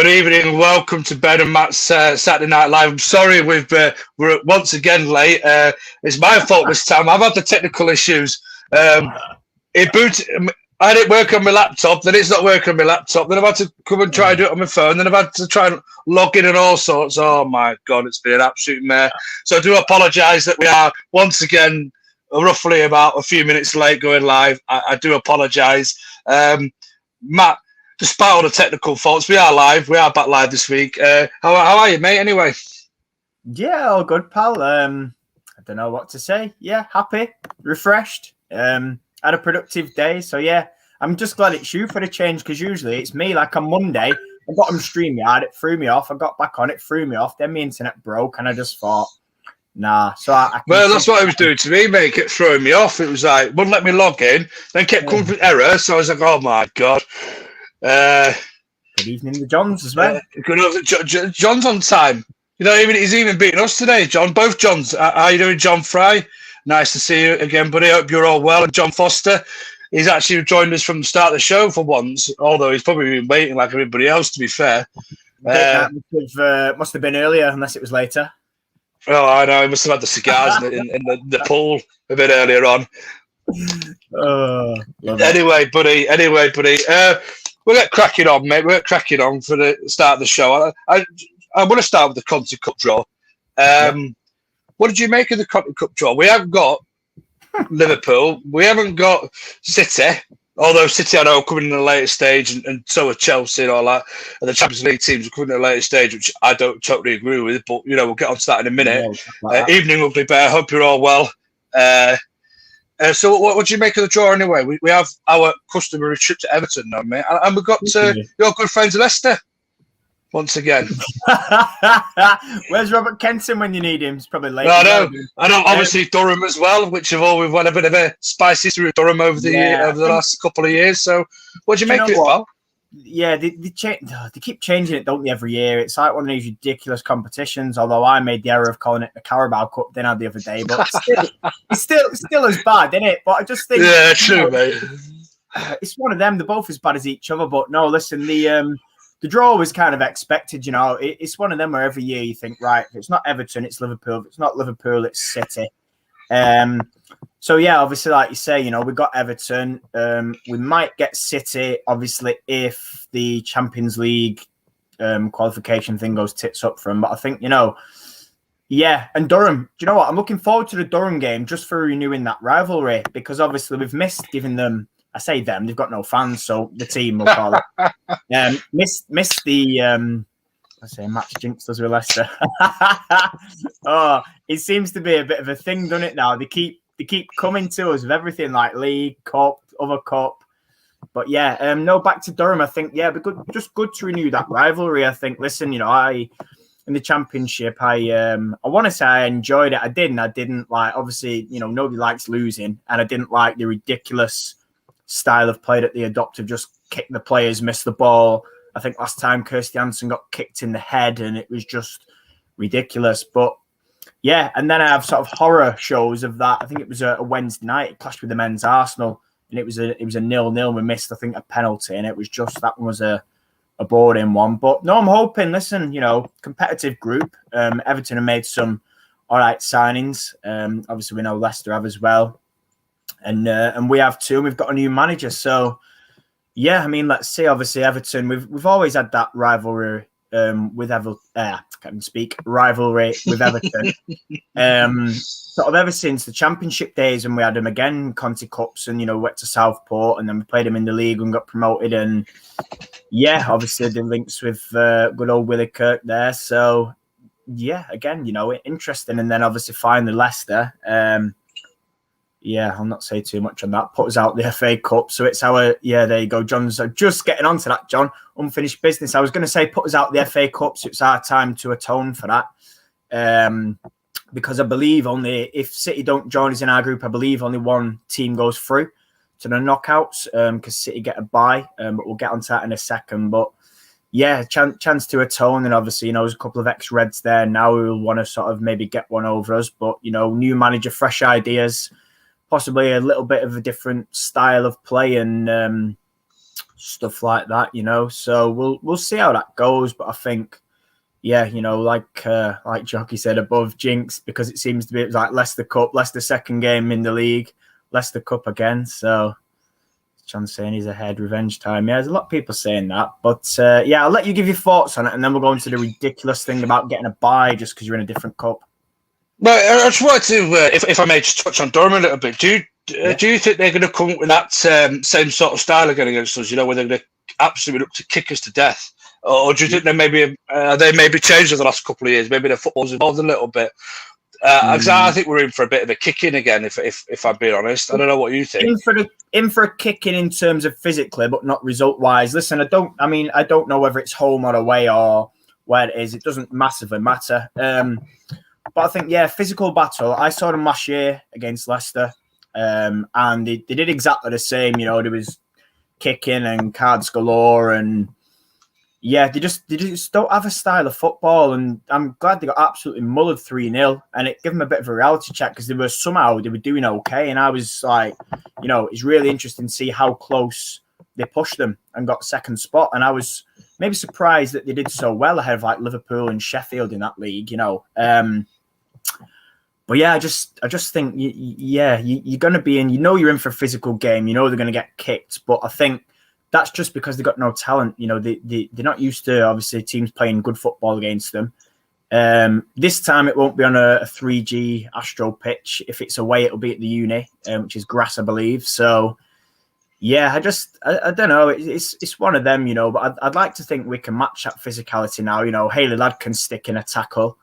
Good evening. Welcome to Ben and Matt's Saturday Night Live. I'm sorry we're once again late. It's my fault this time. I've had the technical issues. I didn't work on my laptop, then it's not working on my laptop. Then I've had to come and try and do it on my phone. Then I've had to try and log in and all sorts. Oh, my God, it's been an absolute mare. So I do apologise that we are once again roughly about a few minutes late going live. I do apologise. Matt, despite all the technical faults, we are live. We are back live this week. How are you, mate, anyway? Yeah, all good, pal. I don't know what to say. Yeah, happy, refreshed. Had a productive day. So, yeah, I'm just glad it's you for the change because usually it's me. Like on Monday, I got on StreamYard. It threw me off. I got back on it, threw me off. Then my internet broke and I just thought, nah. So well, that's what it was doing to me, mate. It kept throwing me off. It was like, wouldn't let me log in. Then kept coming with error. So I was like, oh, my God. Good evening to Johns as well. John's on time. You know, he's even beating us today, John. Both Johns. How are you doing, John Fry? Nice to see you again, buddy. I hope you're all well. And John Foster, he's actually joined us from the start of the show for once, although he's probably been waiting like everybody else, to be fair. Must have been earlier, unless it was later. Oh, I know. He must have had the cigars in the pool a bit earlier on. Anyway, buddy. We'll get cracking on, mate. We'll get cracking on for the start of the show. I want to start with the Conti Cup draw. What did you make of the Conti Cup draw? We haven't got Liverpool. We haven't got City. Although City, I know, are coming in the later stage, and so are Chelsea and all that. And the Champions League teams are coming in the later stage, which I don't totally agree with. But, you know, we'll get on to that in a minute. Evening, Ugly Bear. Hope you're all well. So what do you make of the draw anyway? We have our customary trip to Everton now, mate. And we've got your good friends Leicester once again. Where's Robert Kenton when you need him? It's probably late. I know. Obviously Durham as well, which have always had a bit of a spicy through Durham over the last couple of years. So what do you make of it, pal? Yeah, they keep changing it, don't they, every year? It's like one of these ridiculous competitions, although I made the error of calling it the Carabao Cup then the other day. But it's still as bad, isn't it? But I just think... Yeah, true, mate. It's one of them. They're both as bad as each other. But no, listen, the draw was kind of expected, you know. It's one of them where every year you think, right, if it's not Everton, it's Liverpool. If it's not Liverpool, it's City. So, yeah, obviously, like you say, you know, we've got Everton. We might get City, obviously, if the Champions League qualification thing goes tits up for them. But I think, you know, yeah. And Durham, do you know what? I'm looking forward to the Durham game just for renewing that rivalry because, obviously, we've missed giving them, I say them, they've got no fans, so the team will call it. Missed the, I say match jinx us with Leicester. It seems to be a bit of a thing, doesn't it, now? They keep coming to us with everything like League, Cup, other Cup. But yeah, no, back to Durham. I think, yeah, but good to renew that rivalry. I think, listen, you know, in the Championship, I want to say I enjoyed it. I didn't like, obviously, you know, nobody likes losing. And I didn't like the ridiculous style of play that they adopted, just kick the players, miss the ball. I think last time Kirsty Hansen got kicked in the head and it was just ridiculous. But yeah, and then I have sort of horror shows of that. I think it was a Wednesday night. It clashed with the men's Arsenal, and it was a 0-0. We missed, I think, a penalty, and it was just that one was a boring one. But no, I'm hoping. Listen, you know, competitive group. Everton have made some all right signings. Obviously, we know Leicester have as well, and we have too. We've got a new manager, so yeah. I mean, let's see. Obviously, Everton. We've always had that rivalry. With rivalry with Everton. Sort of ever since the Championship days when we had them again, Conti Cups, and, you know, went to Southport, and then we played them in the league and got promoted. And yeah, obviously the links with good old Willie Kirk there. So yeah, again, you know, interesting. And then obviously finally Leicester. Yeah, I'll not say too much on that. Put us out the FA Cup. So it's our, yeah, there you go, John's just getting onto that, John. Unfinished business. I was going to say put us out the FA Cup, so it's our time to atone for that. Because I believe only, if City don't join us in our group, I believe only one team goes through to the knockouts because City get a bye. But we'll get onto that in a second. But yeah, chance to atone. And obviously, you know, there's a couple of ex-Reds there now who will want to sort of maybe get one over us. But, you know, new manager, fresh ideas. Possibly a little bit of a different style of play and stuff like that, So we'll see how that goes. But I think, yeah, like Jockey said, above jinx, because it seems to be like Leicester Cup, Leicester second game in the league, Leicester Cup again. So John saying he's ahead, revenge time. Yeah, there's a lot of people saying that. But I'll let you give your thoughts on it, and then we'll go into the ridiculous thing about getting a bye just because you're in a different cup. Well, I just wanted to, if I may, just touch on Durham a little bit. Do you think they're going to come up with that same sort of style again against us? Where they're going to absolutely look to kick us to death, or do you think they maybe changed in the last couple of years? Maybe the football's evolved a little bit. I think we're in for a bit of a kicking again. If I'm being honest, I don't know what you think. In for a kicking in terms of physically, but not result wise. Listen, I don't know whether it's home or away or where it is. It doesn't massively matter. But I think, physical battle. I saw them last year against Leicester, and they did exactly the same. There was kicking and cards galore, and they just don't have a style of football. And I'm glad they got absolutely mullered 3-0, and it gave them a bit of a reality check because they were doing okay. And I was like, it's really interesting to see how close they pushed them and got second spot. And I was maybe surprised that they did so well ahead of like Liverpool and Sheffield in that league. But I just think you're going to be in. You're in for a physical game. They're going to get kicked. But I think that's just because they've got no talent. They're not used to obviously teams playing good football against them. This time it won't be on a 3G Astro pitch. If it's away, it'll be at the Uni, which is grass, I believe. So I don't know. It's one of them, But I'd like to think we can match that physicality now. Haley Ladd can stick in a tackle.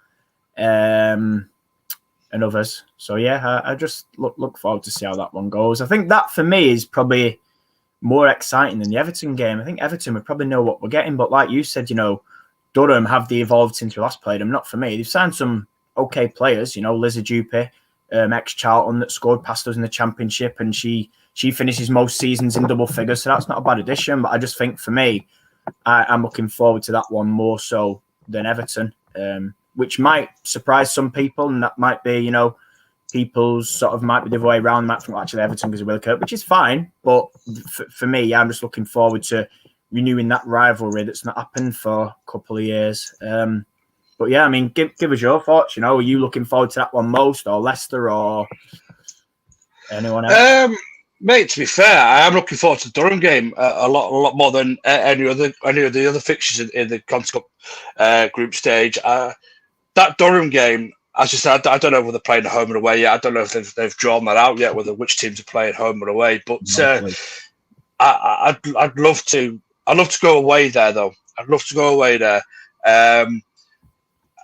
And others. So I just look forward to see how that one goes. I think that for me is probably more exciting than the Everton game. I think Everton would probably know what we're getting, but like you said, Durham have they evolved since we last played them? Not for me. They've signed some okay players, Lizzie Dupe, ex-Charlton that scored past us in the Championship, and she finishes most seasons in double figures, so that's not a bad addition. But I just think for me, I'm looking forward to that one more so than Everton. Which might surprise some people, and that might be, people's sort of might be the other way around. Might think actually Everton because of Wilco, which is fine. But for me, I'm just looking forward to renewing that rivalry that's not happened for a couple of years. But give us your thoughts. Are you looking forward to that one most, or Leicester, or anyone else? Mate, to be fair, I am looking forward to the Durham game a lot more than any of the other fixtures in the Conti Cup group stage. That Durham game, as you said, I don't know whether they're playing home or away yet. I don't know if they've drawn that out yet, whether which teams are playing home or away. But I'd love to go away there, though. I'd love to go away there. The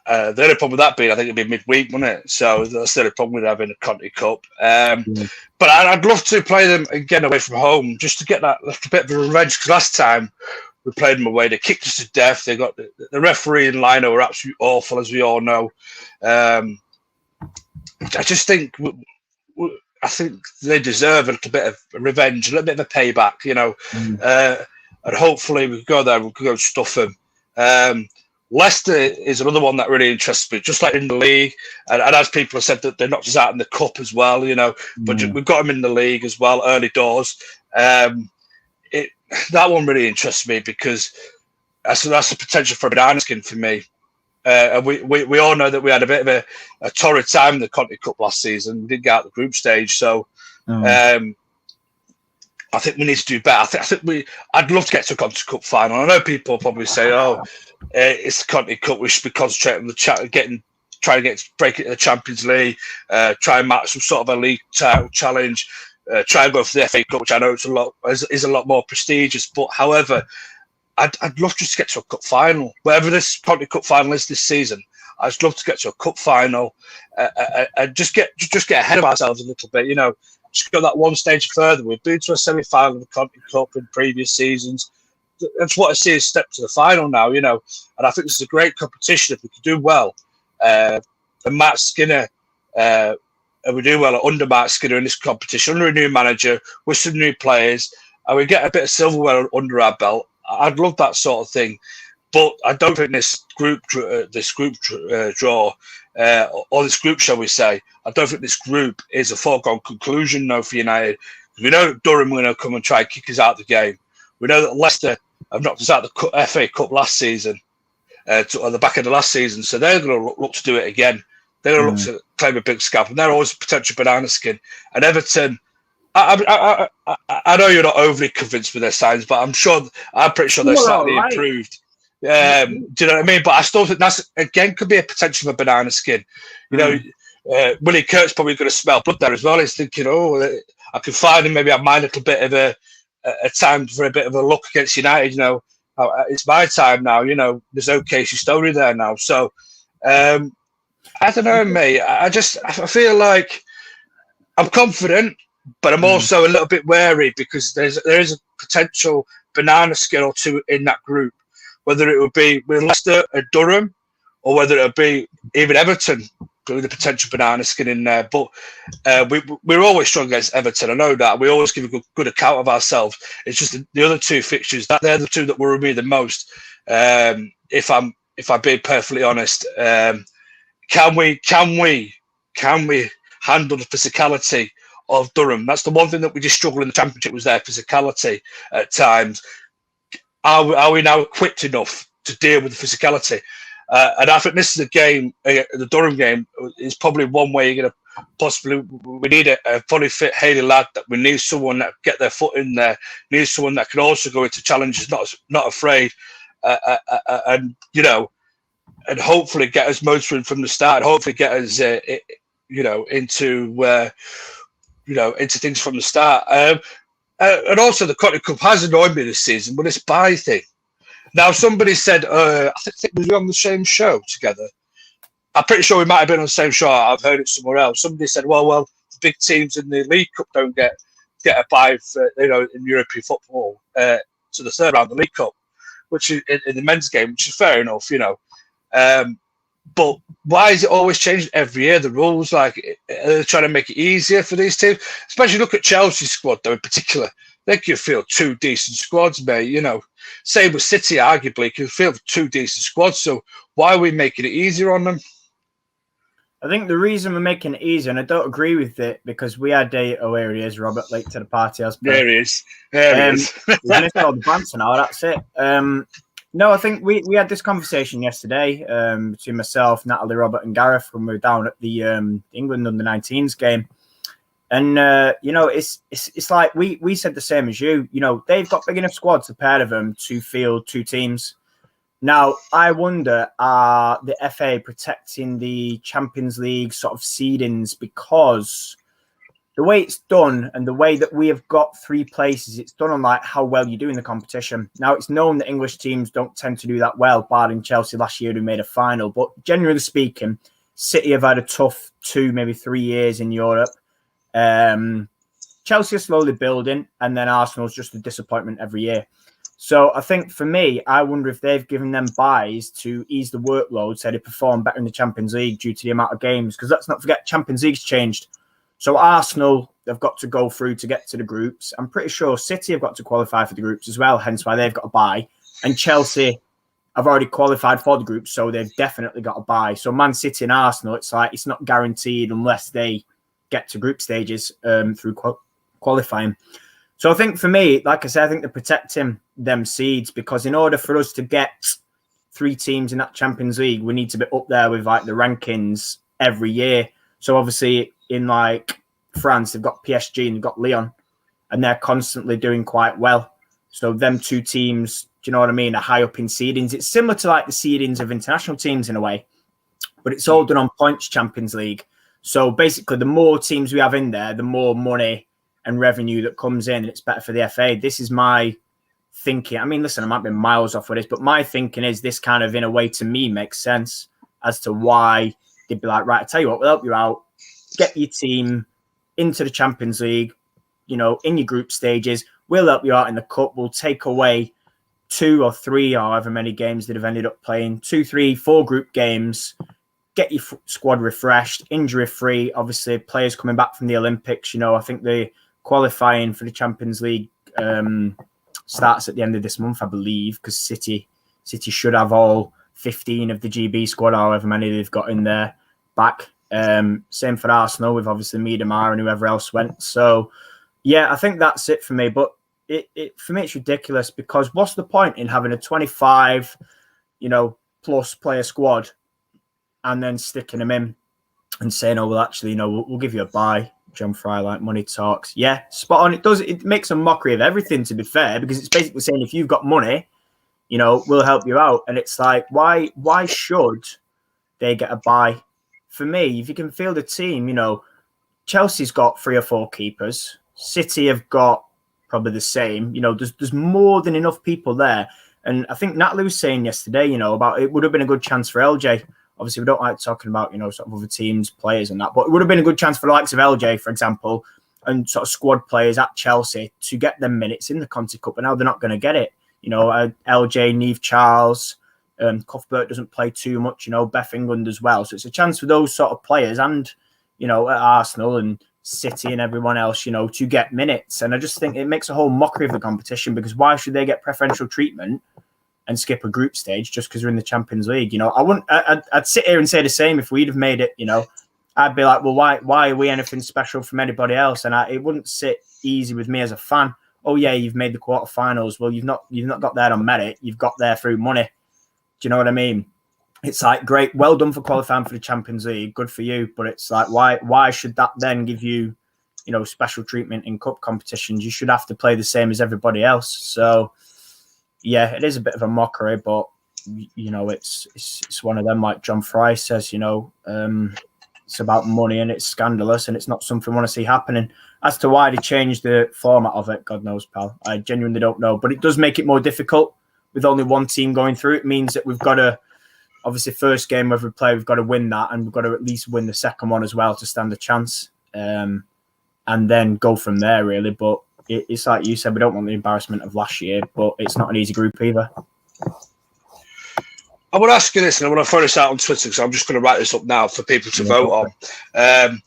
only problem with that being, I think it'd be midweek, wouldn't it? So that's the only problem with having a Conti Cup. But I'd love to play them again away from home, just to get that little bit of a revenge. Because last time we played them away, they kicked us to death. They got the referee and liner were absolutely awful, as we all know. I just think I think they deserve a little bit of revenge, a little bit of a payback, and hopefully we can go there, we can go and stuff them. Leicester is another one that really interests me, just like in the league, and as people have said that they knocked us out in the cup as well, but we've got them in the league as well, early doors. That one really interests me because that's a potential for a banana skin for me. And we all know that we had a bit of a torrid time in the Conti Cup last season. We didn't get out the group stage, so I think we need to do better. I'd love to get to a Conti Cup final. I know people probably say, "Oh, it's the Conti Cup. We should be concentrating on trying to break it in the Champions League, try and match some sort of a league title challenge, try and go for the FA Cup, which I know is a lot more prestigious. But however, I'd love just to get to a cup final, wherever this Conti Cup final is this season. I'd just love to get to a cup final and just get ahead of ourselves a little bit. Just go that one stage further. We've been to a semi-final of the Conti Cup in previous seasons. That's what I see as step to the final now, and I think this is a great competition if we can do well. And Matt Skinner, and we do well under Matt Skinner in this competition, under a new manager with some new players, and we get a bit of silverware under our belt. I'd love that sort of thing, but I don't think this group draw or this group, shall we say? I don't think this group is a foregone conclusion now for United. We know Durham are going to come and try and kick us out of the game. We know that Leicester have knocked us out of the FA Cup last season, on the back end of last season, so they're going to look to do it again. They're going to look to claim a big scalp, and they're always a potential banana skin. And Everton, I know you're not overly convinced with their signs, but I'm pretty sure they're slightly improved. Do you know what I mean? But I still think that's, again, could be a potential of a banana skin. You know, Willie Kirk's probably going to smell blood there as well. He's thinking, I can find him. Maybe I mind a little bit of a time for a bit of a look against United. You know, it's my time now. You know, there's no Casey Stoney there now. So, I don't know, mate. I feel like I'm confident, but I'm also a little bit wary because there is a potential banana skin or two in that group, whether it would be with Leicester or Durham, or whether it would be even Everton with a potential banana skin in there. But we're always strong against Everton. I know that. We always give a good account of ourselves. It's just the other two fixtures, that they're the two that worry me the most. If I'm being perfectly honest, can we handle the physicality of Durham? That's the one thing that we just struggle in the Championship, was their physicality at times. Are we now equipped enough to deal with the physicality? And I think this is a game, the Durham game, is probably one way you're going to possibly. We need a fully fit Haley lad. That we need someone that get their foot in there. We need someone that can also go into challenges, not afraid, and you know, and hopefully get us motoring from the start. Hopefully get us, into things from the start. And also the Conti Cup has annoyed me this season, but this bye thing. Now, somebody said, I think we were on the same show together. I'm pretty sure we might have been on the same show. I've heard it somewhere else. Somebody said, well, the big teams in the League Cup don't get a bye for, in European football to the third round of the League Cup, which is in the men's game, which is fair enough, But why is it always changed every year? The rules, like, they're trying to make it easier for these teams. Especially look at Chelsea's squad, though, in particular. They can field two decent squads, mate. Same with City, arguably, can field two decent squads. So why are we making it easier on them? I think the reason we're making it easier, and I don't agree with it, because we had here he is, Robert, late to the party. There he is. He missed all the banter now, that's it. No, I think we had this conversation yesterday between myself, Natalie, Robert, and Gareth when we were down at the England under-19s game. And, it's like we said the same as you. They've got big enough squads, a pair of them, to field two teams. Now, I wonder, are the FA protecting the Champions League sort of seedings? Because the way it's done and the way that we have got three places, it's done on like how well you do in the competition. Now, it's known that English teams don't tend to do that well, barring Chelsea last year who made a final. But generally speaking, City have had a tough 2, maybe 3 years in Europe. Chelsea are slowly building, and then Arsenal's just a disappointment every year. So I think for me, I wonder if they've given them buys to ease the workload so they perform better in the Champions League due to the amount of games. Because let's not forget, Champions League's changed. So Arsenal, they've got to go through to get to the groups. I'm pretty sure City have got to qualify for the groups as well, hence why they've got a bye. And Chelsea have already qualified for the groups, so they've definitely got a bye. So Man City and Arsenal, it's like it's not guaranteed unless they get to group stages through qualifying. So I think for me, like I said, I think they're protecting them seeds, because in order for us to get 3 teams in that Champions League, we need to be up there with like the rankings every year. So obviously in like France, they've got PSG and they've got Lyon, and they're constantly doing quite well. So them 2 teams, do you know what I mean, are high up in seedings. It's similar to like the seedings of international teams in a way, but it's all done on points Champions League. So basically, the more teams we have in there, the more money and revenue that comes in, and it's better for the FA. This is my thinking. I mean, listen, I might be miles off with this, but my thinking is this kind of, in a way, to me, makes sense as to why they'd be like, right, I tell you what, we'll help you out. Get your team into the Champions League, in your group stages. We'll help you out in the Cup. We'll take away 2 or 3, or however many games that have ended up playing, 2, 3, 4 group games. Get your squad refreshed, injury-free. Obviously, players coming back from the Olympics. I think the qualifying for the Champions League starts at the end of this month, I believe, because City should have all 15 of the GB squad, however many they've got in there, back. Same for Arsenal with obviously Miedemar and whoever else went. So, yeah, I think that's it for me. But for me, it's ridiculous because what's the point in having a 25, plus player squad and then sticking them in and saying, oh, well, actually, we'll give you a buy. John Fry, like money talks. Yeah, spot on. It makes a mockery of everything, to be fair, because it's basically saying if you've got money, we'll help you out. And it's like, why should they get a buy? For me, if you can field a team, Chelsea's got 3 or 4 keepers. City have got probably the same. There's more than enough people there. And I think Natalie was saying yesterday, about it would have been a good chance for LJ. Obviously, we don't like talking about, sort of other teams, players and that, but it would have been a good chance for the likes of LJ, for example, and sort of squad players at Chelsea to get them minutes in the Conti Cup, and now they're not going to get it. LJ, Neve Charles, Cuthbert doesn't play too much, Beth England as well. So it's a chance for those sort of players and, at Arsenal and City and everyone else, to get minutes. And I just think it makes a whole mockery of the competition because why should they get preferential treatment and skip a group stage just because we're in the Champions League? I'd sit here and say the same if we'd have made it, I'd be like, well, why are we anything special from anybody else? And it wouldn't sit easy with me as a fan. Oh yeah, you've made the quarterfinals. Well, you've not got there on merit. You've got there through money. Do you know what I mean? It's like, great, well done for qualifying for the Champions League. Good for you. But it's like, why should that then give you, special treatment in cup competitions? You should have to play the same as everybody else. So yeah, it is a bit of a mockery, but it's one of them, like John Fry says, it's about money and it's scandalous and it's not something we want to see happening. As to why they changed the format of it, God knows, pal. I genuinely don't know, but it does make it more difficult with only one team going through. It means that we've got to, obviously, first game whether we play, we've got to win that, and we've got to at least win the second one as well to stand a chance, and then go from there, really. But it's like you said, we don't want the embarrassment of last year, but it's not an easy group either. I want to ask you this, and I want to throw this out on Twitter because I'm just going to write this up now for people to vote on.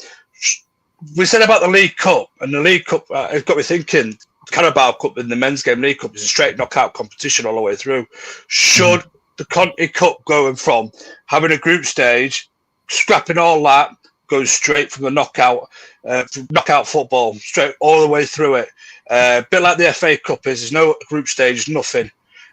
We said about the League Cup, and the League Cup, it got me thinking, Carabao Cup and the men's game League Cup is a straight knockout competition all the way through. Should the Conti Cup going from having a group stage, scrapping all that, going straight from the knockout football, straight all the way through it? A bit like the FA Cup is, there's no group stage, nothing.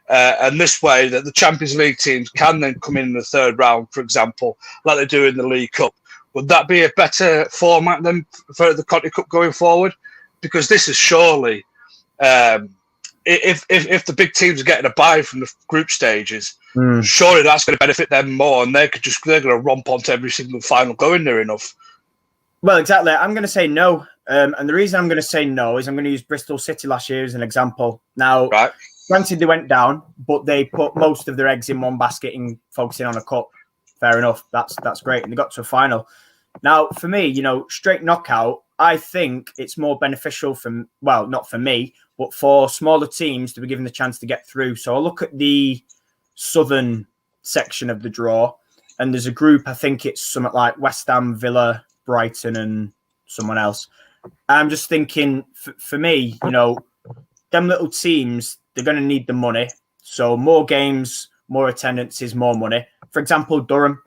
And this way that the Champions League teams can then come in the third round, for example, like they do in the League Cup. Would that be a better format than for the Conti Cup going forward? Because this is surely, if the big teams are getting a bye from the group stages, surely that's going to benefit them more, and they're going to romp onto every single final going near enough. Well, exactly. I'm going to say no. And the reason I'm going to say no is I'm going to use Bristol City last year as an example. Now, right. Granted, they went down, but they put most of their eggs in one basket and focusing on a cup. Fair enough. That's great. And they got to a final. Now, for me, straight knockout, I think it's more beneficial not for me, but for smaller teams to be given the chance to get through. So I look at the southern section of the draw, and there's a group, I think it's something like West Ham, Villa, Brighton, and someone else. I'm just thinking, for me, them little teams, they're going to need the money. So more games, more attendances, more money. For example, Durham,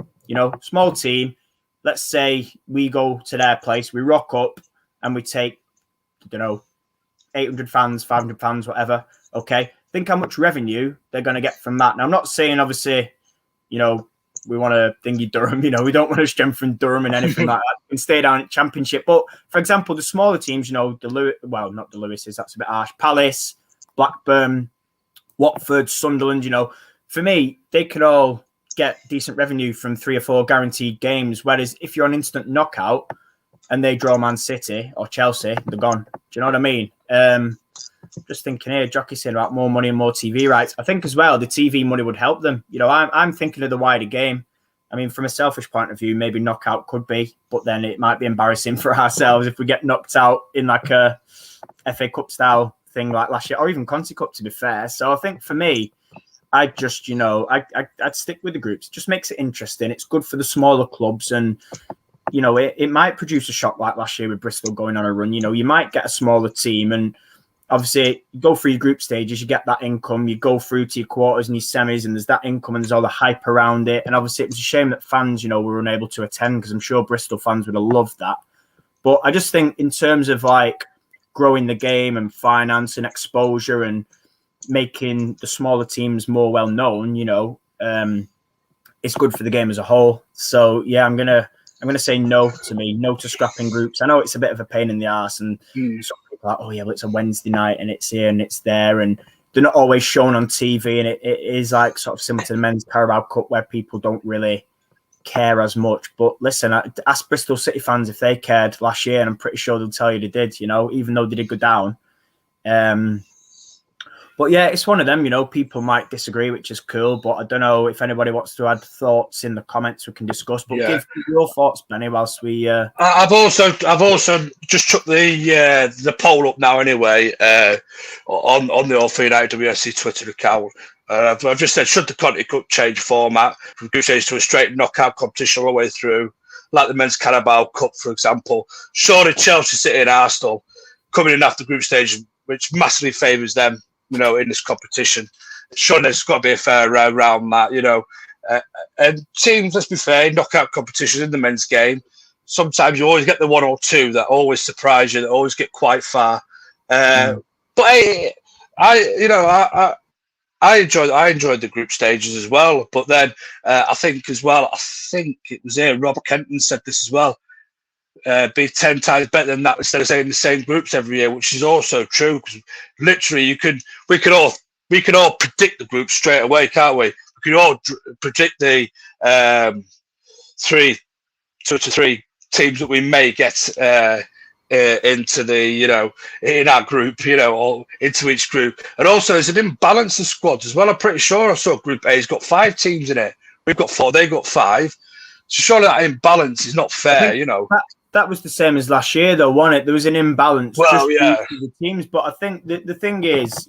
small team. Let's say we go to their place, we rock up and we take, 800 fans, 500 fans, whatever. Okay. Think how much revenue they're going to get from that. Now, I'm not saying, obviously, we want to thingy Durham, we don't want to strengthen Durham and anything like that. We can stay down at Championship. But, for example, the smaller teams, not the Lewises, that's a bit harsh. Palace, Blackburn, Watford, Sunderland, for me, they could all get decent revenue from 3 or 4 guaranteed games. Whereas if you're on instant knockout and they draw Man City or Chelsea, they're gone. Do you know what I mean? Just thinking here, Jockey's saying about more money and more TV rights. I think as well, the TV money would help them. I'm thinking of the wider game. I mean, from a selfish point of view, maybe knockout could be, but then it might be embarrassing for ourselves if we get knocked out in like a FA Cup style thing like last year, or even Conti Cup, to be fair. So I think for me, I'd just, I'd stick with the groups. It just makes it interesting. It's good for the smaller clubs, and it might produce a shock like last year with Bristol going on a run. You might get a smaller team, and obviously you go through your group stages, you get that income, you go through to your quarters and your semis, and there's that income and there's all the hype around it. And obviously it was a shame that fans, were unable to attend, because I'm sure Bristol fans would have loved that. But I just think in terms of like growing the game and finance and exposure and making the smaller teams more well known, it's good for the game as a whole. So yeah, I'm gonna say no to scrapping groups. I know it's a bit of a pain in the arse, and some people are like, oh yeah, well, it's a Wednesday night and it's here and it's there, and they're not always shown on TV, and it is like sort of similar to the men's Carabao Cup where people don't really care as much. But listen, ask Bristol City fans if they cared last year, and I'm pretty sure they'll tell you they did, even though they did go down. But yeah, it's one of them, people might disagree, which is cool, but I don't know if anybody wants to add thoughts in the comments we can discuss, but give your thoughts, Benny, whilst we... I've also just took the poll up now anyway, on the All For United WSC Twitter account. I've just said, should the Conti Cup change format from group stage to a straight knockout competition all the way through, like the men's Carabao Cup, for example? Surely Chelsea, City and Arsenal coming in after group stage, which massively favours them, in this competition. Surely there's got to be a fair around that, and teams, let's be fair, knockout competition in the men's game, sometimes you always get the one or two that always surprise you, that always get quite far. But I enjoyed the group stages as well. But then I think it was here, Rob Kenton said this as well. Be 10 times better than that instead of saying the same groups every year, which is also true. Because literally, we could all predict the groups straight away, can't we? We could all predict the 3 teams that we may get into the in our group, or into each group. And also, there's an imbalance of squads as well. I'm pretty sure I saw Group A's got 5 teams in it. We've got 4, they've got 5. So surely that imbalance is not fair, That was the same as last year, though, wasn't it? There was an imbalance between the teams. But I think the thing is,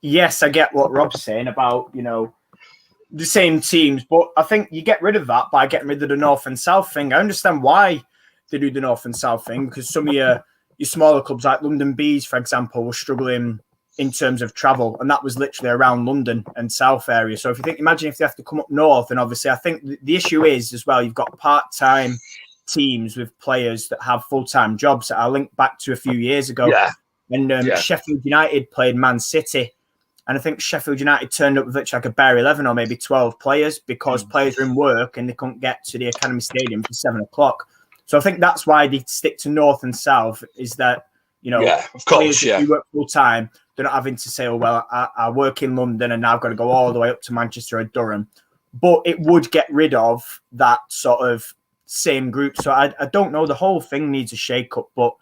yes, I get what Rob's saying about, the same teams. But I think you get rid of that by getting rid of the North and South thing. I understand why they do the North and South thing, because some of your smaller clubs, like London Bees, for example, were struggling in terms of travel. And that was literally around London and South area. So imagine if they have to come up north. And obviously, I think the issue is as well, you've got part-time teams with players that have full-time jobs that I linked back to a few years ago. Yeah. And Sheffield United played Man City. And I think Sheffield United turned up with literally like a bare 11 or maybe 12 players because players were in work and they couldn't get to the Academy Stadium for 7 o'clock. So I think that's why they stick to North and South, is that, of course, you work full-time, they're not having to say, oh, well, I work in London and now I've got to go all the way up to Manchester or Durham. But it would get rid of that sort of same group. So I don't know. The whole thing needs a shake-up. But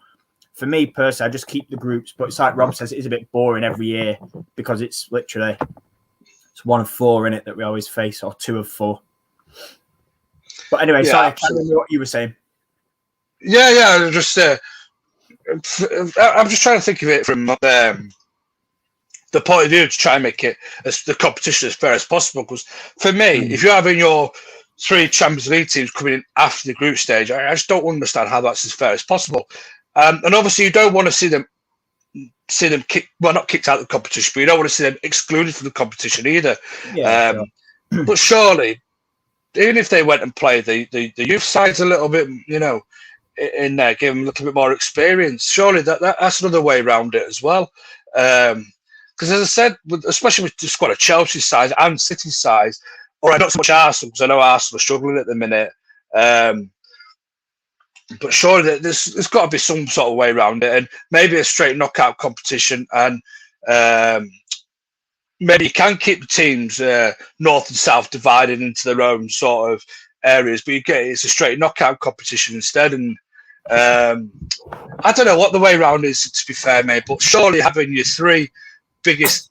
for me personally, I just keep the groups. But it's like Rob says, it is a bit boring every year because it's literally it's 1 of 4 in it that we always face, or 2 of 4. But anyway, sorry, I can't remember what you were saying. Yeah. I'm just trying to think of it from the point of view to try and make it the competition as fair as possible. Because for me, if you're having your 3 Champions League teams coming in after the group stage, I just don't understand how that's as fair as possible. And obviously, you don't want to see them not kicked out of the competition, but you don't want to see them excluded from the competition either. Sure. But surely, even if they went and played the youth sides a little bit, in there, give them a little bit more experience, surely that's another way around it as well. Because as I said, especially with the squad of Chelsea size and City size, or not so much Arsenal, because I know Arsenal are struggling at the minute. But surely there's got to be some sort of way around it, and maybe a straight knockout competition, and maybe you can keep the teams north and south divided into their own sort of areas, but it's a straight knockout competition instead. And I don't know what the way around is, to be fair, mate, but surely having your 3 biggest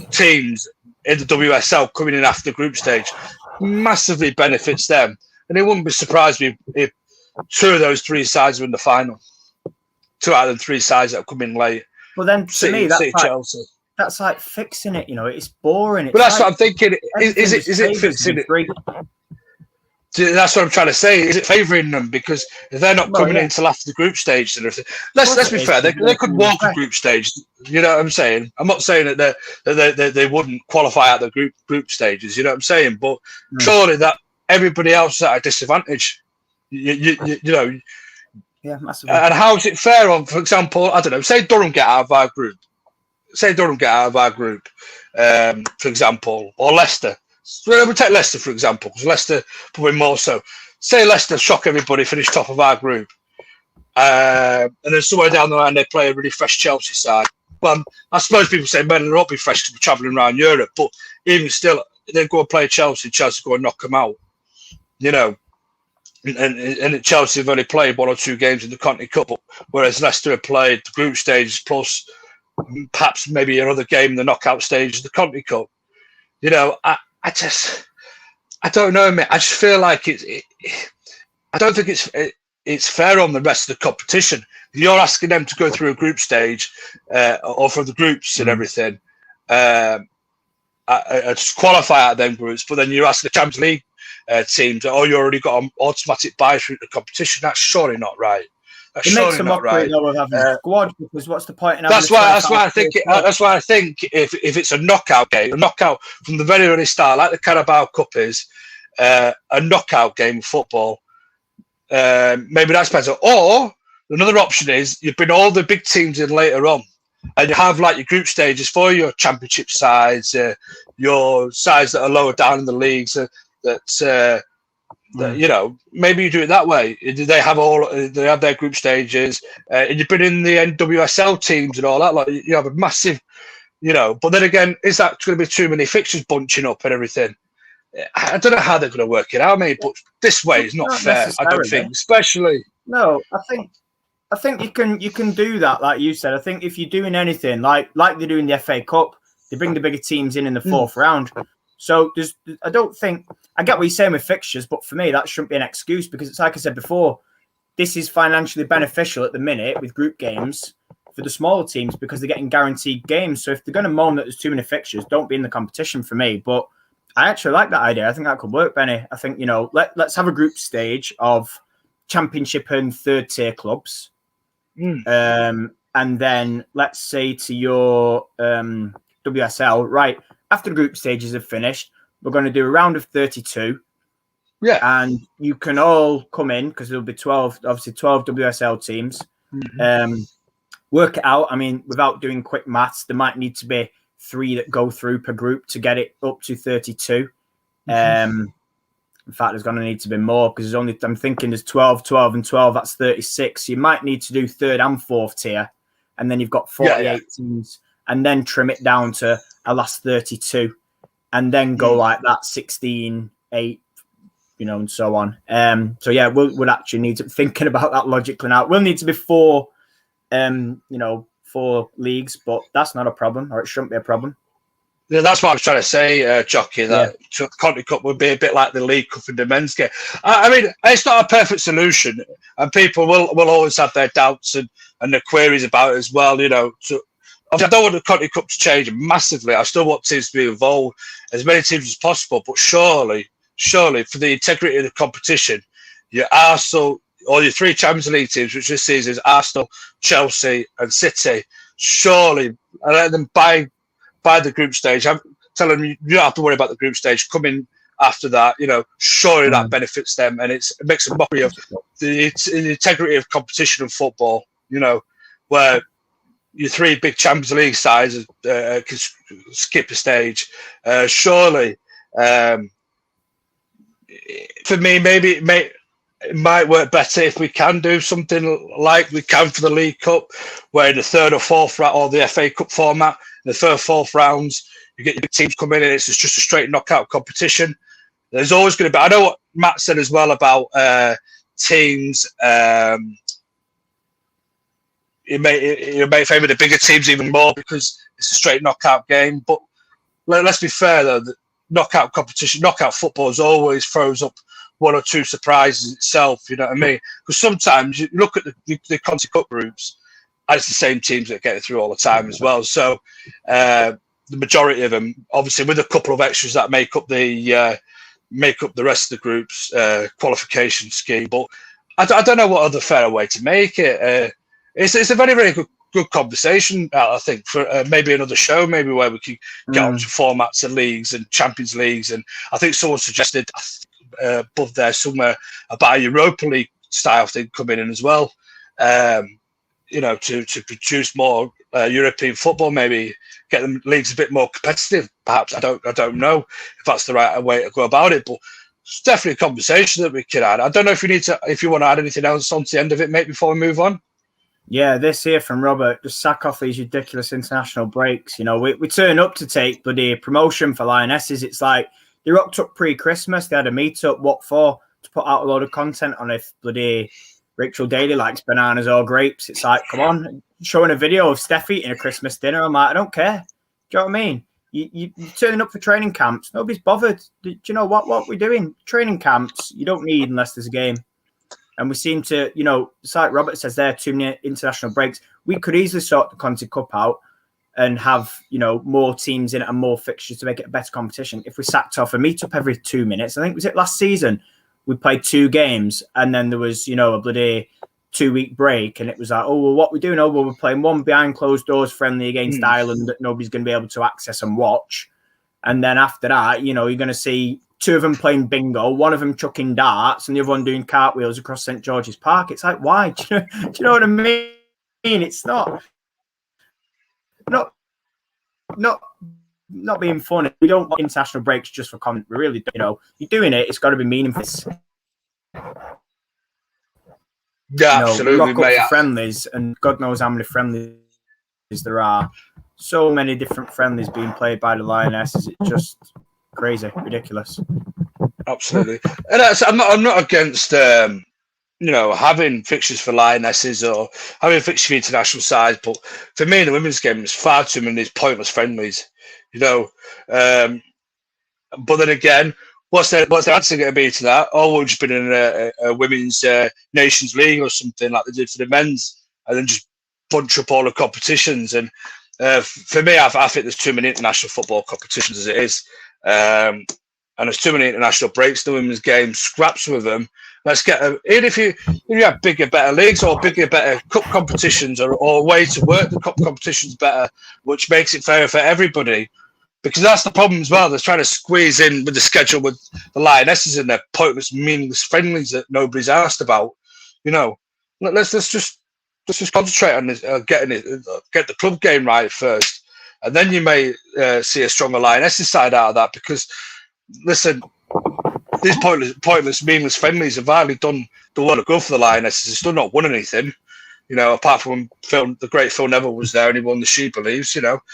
teams in the WSL coming in after the group stage massively benefits them. And it wouldn't be surprised me if 2 of those 3 sides are in the final. 2 out of the 3 sides that have come in late. Well, then to me, that's like fixing it. It's boring. But that's what I'm thinking. Is it fixing it? That's what I'm trying to say. Is it favouring them because they're not coming in until after the group stage and everything? Let's be fair. They could walk a group stage. You know what I'm saying? I'm not saying that they wouldn't qualify out the group stages. You know what I'm saying? But surely that everybody else is at a disadvantage. You Yeah, massively. And how's it fair on, for example, I don't know, say Durham get out of our group. For example, or Leicester. So we'll take Leicester, for example, because Leicester probably more so. Say Leicester shock everybody, finish top of our group. And then somewhere down the line, they play a really fresh Chelsea side. Well, I suppose people say, man, they'll not be fresh because we're travelling around Europe. But even still, they go and play Chelsea go and knock them out. You know, and Chelsea have only played 1 or 2 games in the Conti Cup, whereas Leicester have played the group stages plus perhaps maybe another game in the knockout stage of the Conti Cup. You know, I don't know, mate. I just feel like I don't think it's fair on the rest of the competition. You're asking them to go through a group stage or for the groups and everything. I just qualify out of them groups, but then you're asking the Champions League teams, you already got an automatic buy through the competition. That's surely not right. It makes a mockery though of having a squad, because what's the point in having that's why I think if it's a knockout game, a knockout from the very early start, like the Carabao Cup is, a knockout game of football, maybe that's better. Or another option is you bring all the big teams in later on, and you have like your group stages for your championship sides, your sides that are lower down in the leagues that you know, maybe you do it that way. They have their group stages, and you bring in the NWSL teams and all that. Like you have a massive, you know. But then again, is that going to be too many fixtures bunching up and everything? I don't know how they're going to work it out, mate. But this way is not fair. I don't think, especially. No, I think you can do that, like you said. I think if you're doing anything like they do in the FA Cup, they bring the bigger teams in the fourth round. So I don't think, I get what you're saying with fixtures, but for me, that shouldn't be an excuse, because it's like I said before, this is financially beneficial at the minute with group games for the smaller teams because they're getting guaranteed games. So if they're going to moan that there's too many fixtures, don't be in the competition for me. But I actually like that idea. I think that could work, Benny. I think, you know, let's have a group stage of championship and third tier clubs. And then let's say to your WSL, right, after the group stages have finished, we're going to do a round of 32. Yeah. And you can all come in, because there'll be 12 WSL teams. Work it out. I mean, without doing quick maths, there might need to be 3 that go through per group to get it up to 32. In fact, there's going to need to be more, because I'm thinking there's 12, 12 and 12. That's 36. You might need to do third and fourth tier. And then you've got 48 teams, and then trim it down to a last 32, and then go like that 16, 8, you know, and so on. So yeah, we'll actually need to be thinking about that logically now. We'll need to be 4 leagues, but that's not a problem, or it shouldn't be a problem. Yeah, that's what I was trying to say, Jockey, that the Conti Cup would be a bit like the League Cup in the men's game. I mean, it's not a perfect solution, and people will always have their doubts and their queries about it as well, you know. So I don't want the Conti Cup to change massively. I still want teams to be involved, as many teams as possible. But surely, for the integrity of the competition, your Arsenal, or your 3 Champions League teams, which this season is Arsenal, Chelsea, and City, surely, I let them buy the group stage. I'm telling them you don't have to worry about the group stage. Come in after that, you know. Surely that benefits them, and it makes a mockery of the integrity of competition and football. You know, where your 3 big Champions League sides can skip a stage. Surely, for me, maybe it might work better if we can do something like we can for the League Cup, where in the 3rd or 4th round, or the FA Cup format, in the 3rd, 4th rounds, you get your big teams coming in, and it's just a straight knockout competition. There's always going to be, I know what Matt said as well about teams. It may favour the bigger teams even more because it's a straight knockout game. But let's be fair, though, the knockout competition, knockout football always throws up 1 or 2 surprises itself, you know what I mean? Because sometimes you look at the Conti Cup groups, and it's the same teams that get it through all the time as well. So the majority of them, obviously, with a couple of extras that make up the rest of the group's qualification scheme. But I don't know what other fairer way to make it. It's a very, very good conversation, I think, for maybe another show, maybe where we can get onto formats and leagues and Champions Leagues. And I think someone suggested above there somewhere about a Europa League style thing coming in as well. to produce more European football, maybe get them leagues a bit more competitive. Perhaps I don't know if that's the right way to go about it, but it's definitely a conversation that we could add. I don't know if you want to add anything else on to the end of it, mate, before we move on. Yeah, this here from Robert, just sack off these ridiculous international breaks. We turn up to take bloody promotion for Lionesses. It's like they rocked up pre-Christmas. They had a meet-up. What for? To put out a load of content on if bloody Rachel Daly likes bananas or grapes. It's like, come on, showing a video of Steph eating a Christmas dinner. I'm like, I don't care. Do you know what I mean? You're turning up for training camps. Nobody's bothered. Do you know what we're doing? Training camps, you don't need unless there's a game. And we seem to, it's like Robert says there, too many international breaks. We could easily sort the Conti Cup out and have, more teams in it and more fixtures to make it a better competition. If we sacked off a meet-up every 2 minutes, I think, was it last season? We played 2 games and then there was, a bloody 2-week break. And it was like, oh, well, what we're doing? Oh, well, we're playing one behind closed doors friendly against Ireland that nobody's going to be able to access and watch. And then after that, you're going to see 2 of them playing bingo, one of them chucking darts, and the other one doing cartwheels across St. George's Park. It's like, why? Do you know what I mean? It's not being funny. We don't want international breaks just for comment. We really don't. You're doing it. It's got to be meaningful. Yeah, absolutely. Rock up for friendlies, and God knows how many friendlies there are. So many different friendlies being played by the Lionesses. It's just crazy, ridiculous. Absolutely, and I'm not against having fixtures for Lionesses or having fixtures for international sides, but for me, in the women's game, there's far too many pointless friendlies. But then again, what's their answer going to be to that? Oh, we've just been in a women's Nations League or something like they did for the men's, and then just bunch up all the competitions. And for me, I think there's too many international football competitions as it is. And there's too many international breaks in the women's game. Scraps with them. Let's get even if you have bigger, better leagues or bigger, better cup competitions or a way to work the cup competitions better, which makes it fairer for everybody. Because that's the problem as well. They're trying to squeeze in with the schedule with the Lionesses in their pointless, meaningless friendlies that nobody's asked about. Let's just concentrate on this, get the club game right first, and then you may see a stronger Lionesses side out of that. Because listen, these pointless, meaningless friendlies have hardly done the world of good for the Lionesses. They've still not won anything, apart from when the great Phil Neville was there and he won the She Believes, So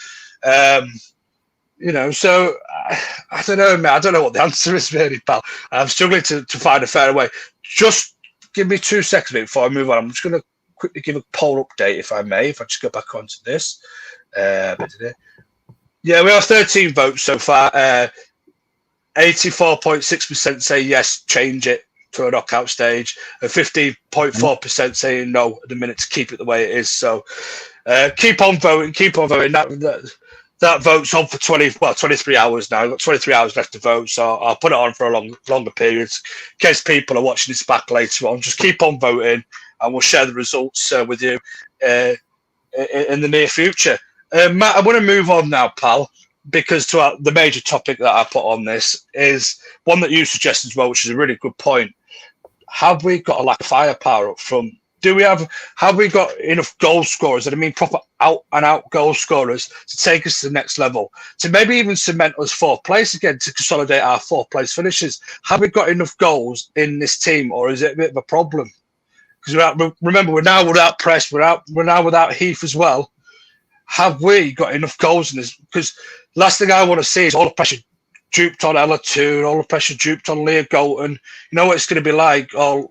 I don't know, man. I don't know what the answer is really, pal. I'm struggling to find a fair way. Just give me 2 seconds before I move on. I'm just going to quickly give a poll update, if I may, if I just go back onto this. Yeah, we have 13 votes so far. 84.6% say yes, change it to a knockout stage, and 50.4% saying no at the minute to keep it the way it is. So keep on voting. That vote's on for 23 hours now. I've got 23 hours left to vote, so I'll put it on for a longer period in case people are watching this back later on. Just keep on voting, and we'll share the results with you in the near future. Matt, I want to move on now, pal, because the major topic that I put on this is one that you suggested as well, which is a really good point. Have we got a lack of firepower up front? Have we got enough goal scorers, and I mean proper out-and-out goal scorers, to take us to the next level, to maybe even cement us 4th place again, to consolidate our 4th place finishes? Have we got enough goals in this team, or is it a bit of a problem? Because remember, we're now without Press, we're now without Heath as well. Have we got enough goals in this? Because last thing I want to see is all the pressure duped on Ella Toon, all the pressure duped on Leah Golton. You know what it's going to be like? Oh,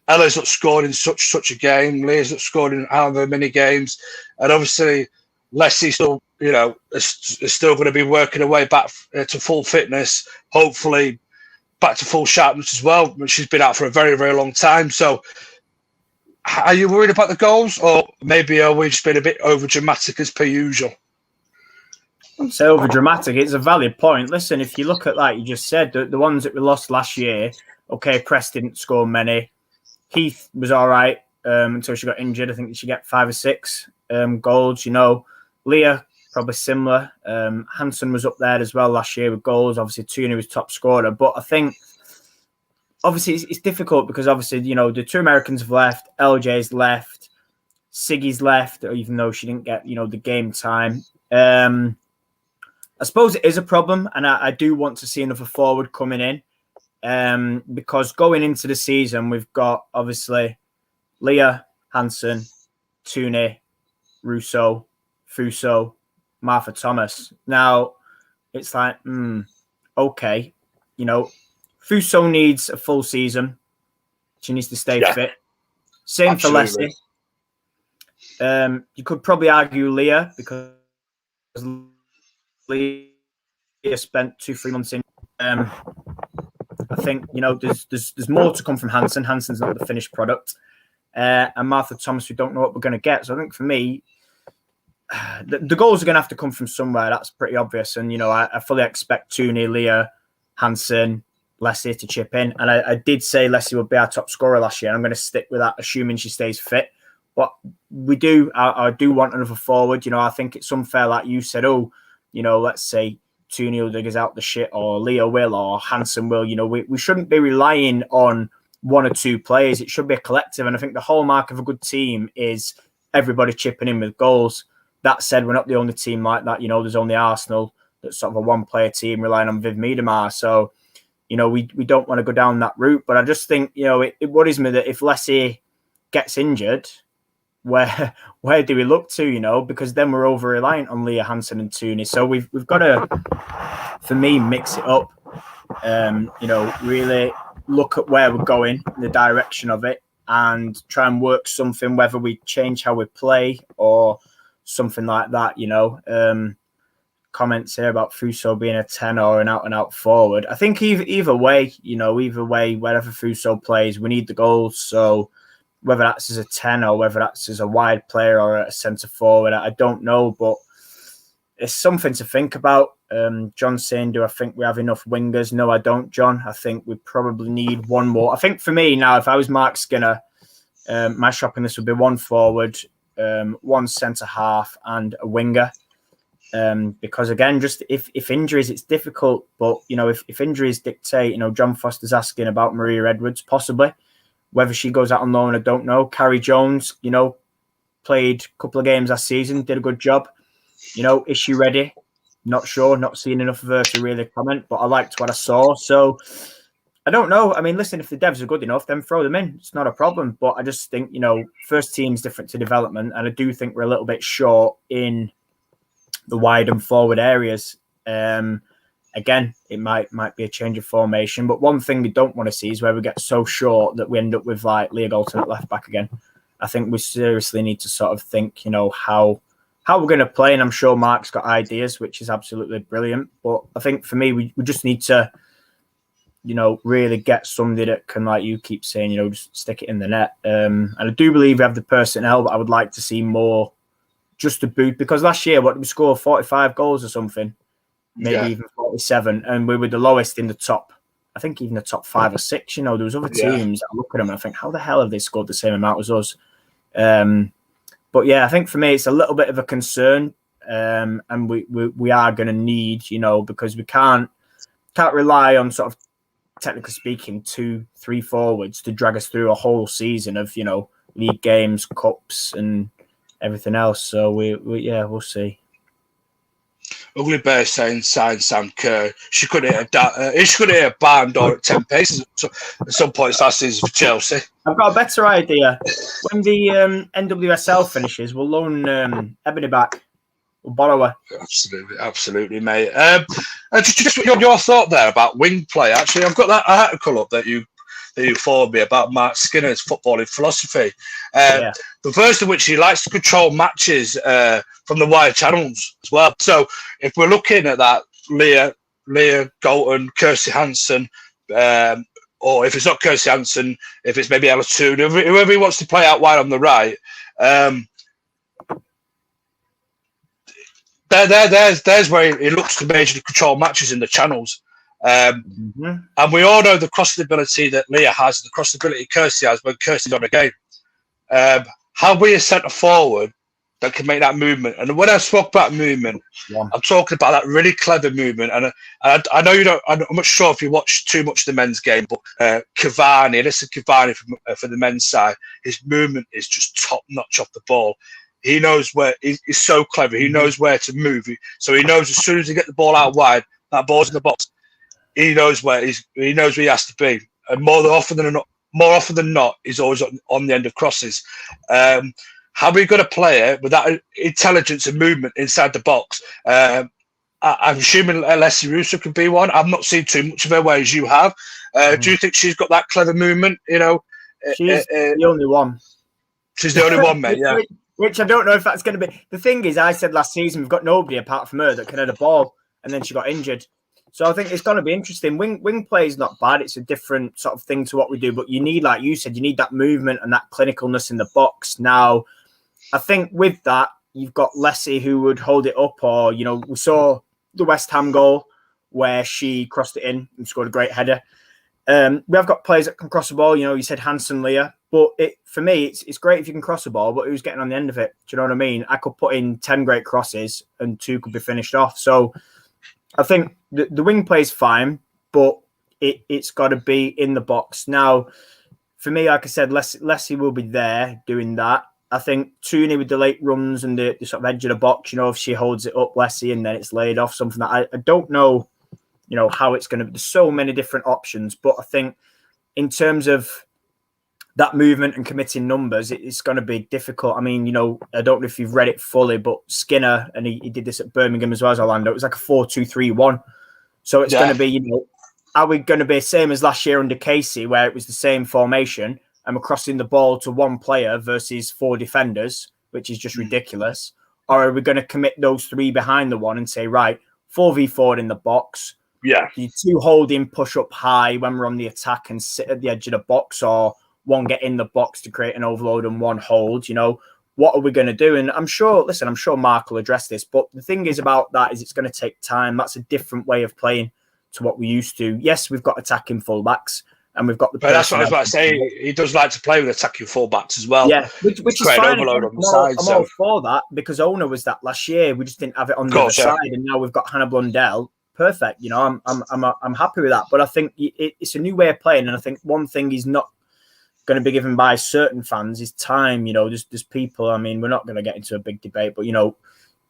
Ella's not scored in such a game. Leah's not scored in however many games, and obviously Leslie still, is still going to be working her way back to full fitness. Hopefully, back to full sharpness as well. She's been out for a very, very long time. So, are you worried about the goals, or maybe are we just being a bit over dramatic as per usual? I wouldn't say over dramatic. It's a valid point. Listen, if you look at, like you just said, the ones that we lost last year, okay, Press didn't score many. Heath was all right until she got injured. I think she got 5 or 6 goals. Leah probably similar. Hansen was up there as well last year with goals. Obviously, Tuna was top scorer. But I think obviously it's difficult because obviously the 2 Americans have left. LJ's left. Siggy's left, even though she didn't get, the game time. I suppose it is a problem, and I do want to see another forward coming in, because going into the season, we've got obviously Leah, Hansen, Tooney, Russo, Fuso, Martha Thomas. Now, it's like, okay, Fuso needs a full season. She needs to stay fit. Same Absolutely. for Leslie. You could probably argue Leah, because Leah spent 2-3 months in. I think, there's more to come from Hansen. Hansen's not the finished product. And Martha Thomas, we don't know what we're going to get. So I think for me, the goals are going to have to come from somewhere. That's pretty obvious. And, I fully expect Tooney, Leah, Hansen, Leslie to chip in. And I did say Leslie would be our top scorer last year. I'm going to stick with that, assuming she stays fit. But I do want another forward. I think it's unfair, like you said, let's say Tooney will dig us out the shit, or Leah will, or Hansen will. We shouldn't be relying on one or two players. It should be a collective. And I think the hallmark of a good team is everybody chipping in with goals. That said, we're not the only team like that. There's only Arsenal that's sort of a one-player team relying on Viv Miedemar. So, we don't want to go down that route. But I just think, it worries me that if Leslie gets injured, where do we look to, because then we're over-reliant on Leah, Hansen and Tooney. So we've got to, for me, mix it up, really look at where we're going, the direction of it, and try and work something, whether we change how we play or something like that, comments here about Fuso being a 10 or an out-and-out forward. I think either way, wherever Fuso plays, we need the goals. So whether that's as a 10 or whether that's as a wide player or a centre forward, I don't know, but it's something to think about. John's saying, do I think we have enough wingers? No, I don't, John. I think we probably need one more. I think for me now, if I was Mark Skinner, my shopping list would be one forward, one centre half and a winger. Because again, just if injuries, it's difficult. But, if injuries dictate, John Foster's asking about Maria Edwards, possibly. Whether she goes out on loan, I don't know. Carrie Jones, played a couple of games last season, did a good job. Is she ready? Not sure, not seen enough of her to really comment, but I liked what I saw. So I don't know. I mean, listen, if the devs are good enough, then throw them in. It's not a problem. But I just think, first team's different to development. And I do think we're a little bit short in the wide and forward areas. Again, it might be a change of formation. But one thing we don't want to see is where we get so short that we end up with like Leah Galton at left back again. I think we seriously need to sort of think, how we're going to play. And I'm sure Mark's got ideas, which is absolutely brilliant. But I think for me, we just need to, really get somebody that can, like you keep saying, just stick it in the net. And I do believe we have the personnel, but I would like to see more just to boot. Because last year, what did we score? 45 goals or something? Maybe even 47. And we were the lowest in the top, I think even the top 5 or 6. There was other teams that I look at them and I think, how the hell have they scored the same amount as us? But yeah, I think for me, it's a little bit of a concern. And we are going to need, because we can't rely on sort of, technically speaking, 2-3 forwards to drag us through a whole season of, league games, cups and everything else. So we'll see. Ugly Bear saying sign Sam Kerr. She could hit a barn door at 10 paces at some point last season for Chelsea. I've got a better idea. When the NWSL finishes, we'll loan Ebony back. We'll borrow her. Absolutely, mate. Just your thought there about wing play. Actually, I've got that article up that you forwarded me about Mark Skinner's footballing philosophy. The first of which he likes to control matches from the wide channels as well. So if we're looking at that, Leah Galton, Kirsty Hansen, or if it's not Kirsty Hansen, if it's maybe Ella Toon, whoever he wants to play out wide on the right, there's where he looks to majorly control matches in the channels. And we all know the crossing ability that Leah has, the crossing ability Kirsty has when Kirsty's on a game. How we a centre forward that can make that movement. And when I spoke about movement, I'm talking about that really clever movement. And I know you don't. I'm not sure if you watch too much of the men's game, but Cavani, Alyssa Cavani for the men's side, his movement is just top notch off the ball. He knows where. He's so clever. He knows where to move. So he knows as soon as he get the ball out wide, that ball's in the box. He knows where he knows where he has to be. And more often than not, he's always on the end of crosses. How are we going to play it with that intelligence and movement inside the box? I'm assuming Alessia Russo could be one. I've not seen too much of her, whereas you have. Do you think she's got that clever movement? You know, she's the only one. She's the only one, mate. Yeah. Which I don't know if that's going to be. The thing is, I said last season we've got nobody apart from her that can head a ball, and then she got injured. So I think it's going to be interesting. Wing play is not bad. It's a different sort of thing to what we do, but you need, like you said, you need that movement and that clinicalness in the box. Now, I think with that, you've got Leslie who would hold it up, or, you know, we saw the West Ham goal where she crossed it in and scored a great header. We have got players that can cross the ball. You know, you said Hansen, Leah, but for me, it's great if you can cross the ball, but who's getting on the end of it? Do you know what I mean? I could put in 10 great crosses and 2 could be finished off. So I think the wing play is fine, but it's got to be in the box. Now, for me, like I said, Leslie will be there doing that. I think Tooney with the late runs and the sort of edge of the box, you know, if she holds it up, Leslie, and then it's laid off, something that I don't know, you know, how it's going to be. There's so many different options, but I think in terms of that movement and committing numbers, it's going to be difficult. I mean, you know, I don't know if you've read it fully, but Skinner, and he did this at Birmingham as well as Orlando, it was like a 4-2-3-1. So it's going to be, you know, are we going to be the same as last year under Casey, where it was the same formation and we're crossing the ball to one player versus 4 defenders, which is just ridiculous? Or are we going to commit those 3 behind the one and say, right, 4v4 in the box? Yeah. You 2 holding, push up high when we're on the attack and sit at the edge of the box, or 1 get in the box to create an overload and 1 hold. You know, what are we going to do? And I'm sure Mark will address this, but the thing is about that is it's going to take time. That's a different way of playing to what we used to. Yes, we've got attacking fullbacks and we've got the. But that's what I was about to say. He does like to play with attacking fullbacks as well. Yeah, which is fine. Overload on the side, I'm all for that, because Ona was that last year. We just didn't have it on the other side, and now we've got Hannah Blundell. Perfect. You know, I'm happy with that. But I think it's a new way of playing, and I think one thing is not going to be given by certain fans is time. You know, there's people. I mean, we're not going to get into a big debate, but you know,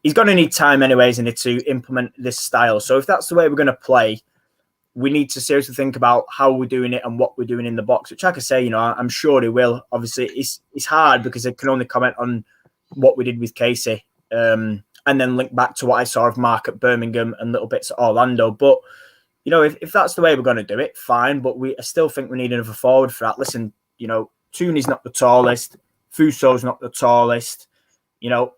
he's going to need time anyways, and to implement this style. So if that's the way we're going to play, we need to seriously think about how we're doing it and what we're doing in the box. Which I could say, you know, I'm sure he will. Obviously, it's hard because I can only comment on what we did with Casey, and then link back to what I saw of Mark at Birmingham and little bits at Orlando. But you know, if that's the way we're going to do it, fine. But I still think we need another forward for that. Listen, you know, Tooney's not the tallest. Fuso's not the tallest. You know,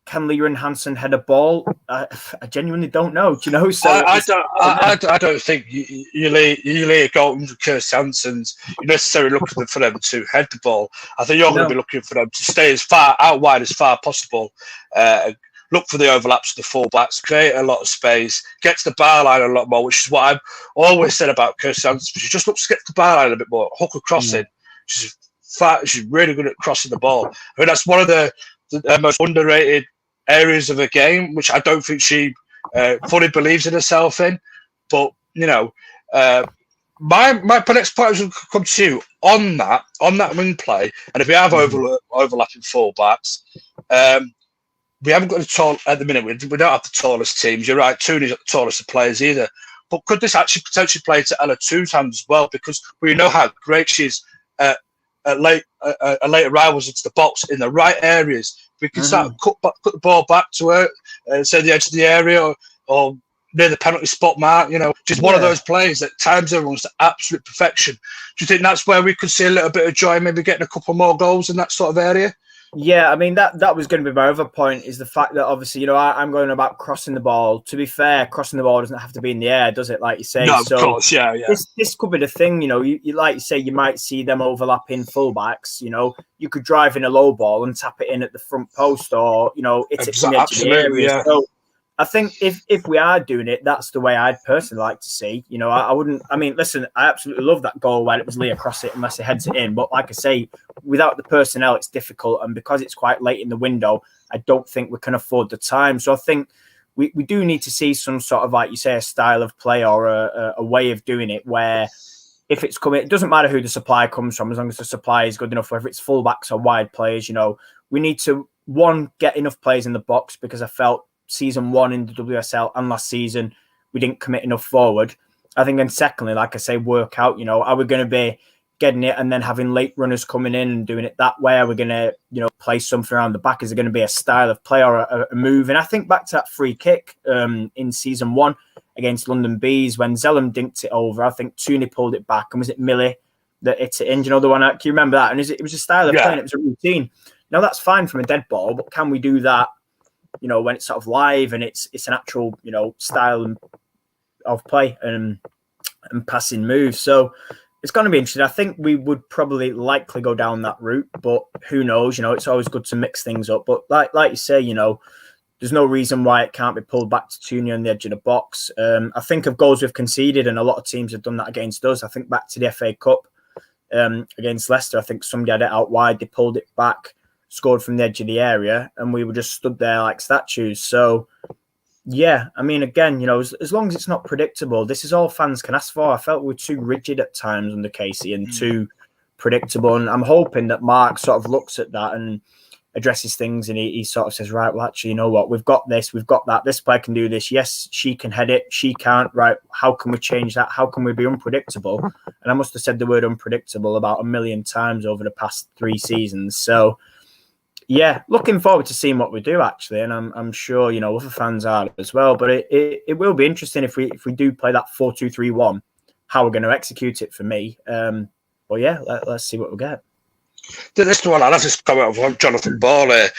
can Leah and Hansen head a ball? I genuinely don't know. Do you know? So I don't think you lay a goal to Kirst Hansen's. You're necessarily looking for them to head the ball. I think you're going to be looking for them to stay as far out wide as far possible. Look for the overlaps of the fullbacks, create a lot of space, get to the bar line a lot more, which is what I've always said about Kirst Hansen. She just looks to get to the bar line a bit more, hook a cross in. She's really good at crossing the ball. I mean, that's one of the most underrated areas of her game, which I don't think she fully believes in herself in. But you know, my next point will come to you on that wing play. And if we have overlapping fullbacks, we haven't got at the minute. We don't have the tallest teams. You're right. Tooney's not the tallest of players either. But could this actually potentially play to Ella Toon's hands as well? Because we know how great she is at late arrivals into the box in the right areas. We can start cut the ball back to her, say the edge of the area or near the penalty spot mark. You know, just one of those players that times everyone's to absolute perfection. Do you think that's where we could see a little bit of joy, maybe getting a couple more goals in that sort of area? Yeah, I mean, that was going to be my other point, is the fact that obviously, you know, I'm going about crossing the ball. To be fair, crossing the ball doesn't have to be in the air, does it? Like you say. No, of course, yeah. This could be the thing, you know, you like you say, you might see them overlapping fullbacks. You know, you could drive in a low ball and tap it in at the front post, or, you know, it's in the edge of the area. So I think if we are doing it, that's the way I'd personally like to see. You know, I wouldn't. I mean, listen, I absolutely love that goal when it was Lee across it, unless he heads it in. But like I say, without the personnel, it's difficult, and because it's quite late in the window, I don't think we can afford the time. So I think we do need to see some sort of, like you say, a style of play or a way of doing it where if it's coming, it doesn't matter who the supply comes from, as long as the supply is good enough, whether it's fullbacks or wide players. You know, we need to get enough players in the box, because I felt season 1 in the WSL and last season we didn't commit enough forward. I think, and secondly, like I say, work out, you know, are we going to be getting it and then having late runners coming in and doing it that way? Are we going to, you know, play something around the back? Is it going to be a style of play or a move? And I think back to that free kick in season 1 against London Bees when Zellum dinked it over. I think Tooney pulled it back, and was it Millie that hit it in? Do you know the one? Can you remember that? And it was a style of play, and it was a routine. Now that's fine from a dead ball, but can we do that, you know, when it's sort of live and it's an actual, you know, style of play and passing moves? So it's going to be interesting. I think we would probably likely go down that route, but who knows? You know, it's always good to mix things up. But like you say, you know, there's no reason why it can't be pulled back to Tooney on the edge of the box. I think of goals we've conceded, and a lot of teams have done that against us. I think back to the FA Cup against Leicester. I think somebody had it out wide. They pulled it back, scored from the edge of the area, and we were just stood there like statues. So, yeah, I mean, again, you know, as long as it's not predictable, this is all fans can ask for. I felt we were too rigid at times under Casey and too predictable. And I'm hoping that Mark sort of looks at that and addresses things, and he sort of says, right, well, actually, you know what? We've got this, we've got that. This player can do this. Yes, she can head it. She can't. Right. How can we change that? How can we be unpredictable? And I must have said the word unpredictable about 1 million times over the past 3 seasons. So, yeah, looking forward to seeing what we do, actually, and I'm sure, you know, other fans are as well. But it will be interesting if we do play that 4-2-3-1, how we're going to execute it for me. But yeah, let's see what we get. This one, I'll have to comment on Jonathan Ball here.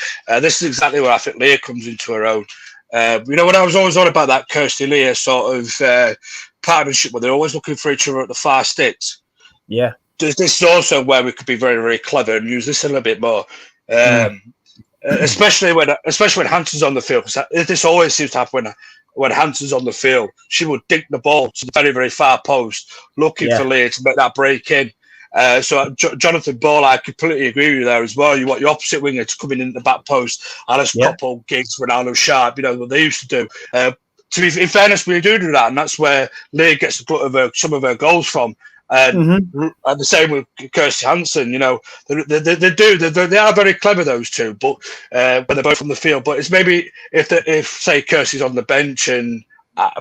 This is exactly where I think Leah comes into her own. You know, when I was always on about that Kirsty Leah sort of partnership where they're always looking for each other at the far sticks. Yeah. This is also where we could be very, very clever and use this a little bit more. Especially when Hanson's on the field, because this always seems to happen when Hanson's on the field. She would dink the ball to the very, very far post, looking for Leah to make that break in. So Jonathan Ball, I completely agree with you there as well. You want your opposite winger to come in the back post, Alice Coppell, Giggs, Ronaldo Sharp, you know, what they used to do. To be in fairness, we do that, and that's where Leah gets the glut of some of her goals from. And the same with Kirsty Hanson, you know, they are very clever, those two, but when they're both on the field. But it's maybe if say Kirsty's on the bench and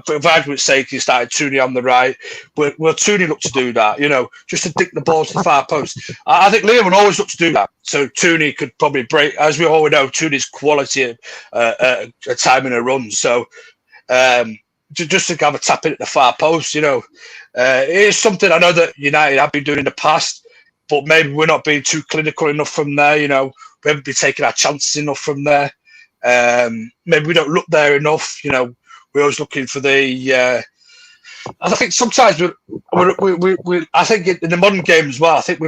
for argument's sake, you started Tooney on the right, will Tooney look to do that? You know, just to dink the ball to the far post. I think Liam would always look to do that. So Tooney could probably break, as we all know, Tooney's quality at time in a run. So just to have a tap in at the far post, you know, it is something I know that United have been doing in the past, but maybe we're not being too clinical enough from there. You know, we haven't been taking our chances enough from there. Maybe we don't look there enough. You know, we're always looking for the. I think sometimes I think in the modern game as well, I think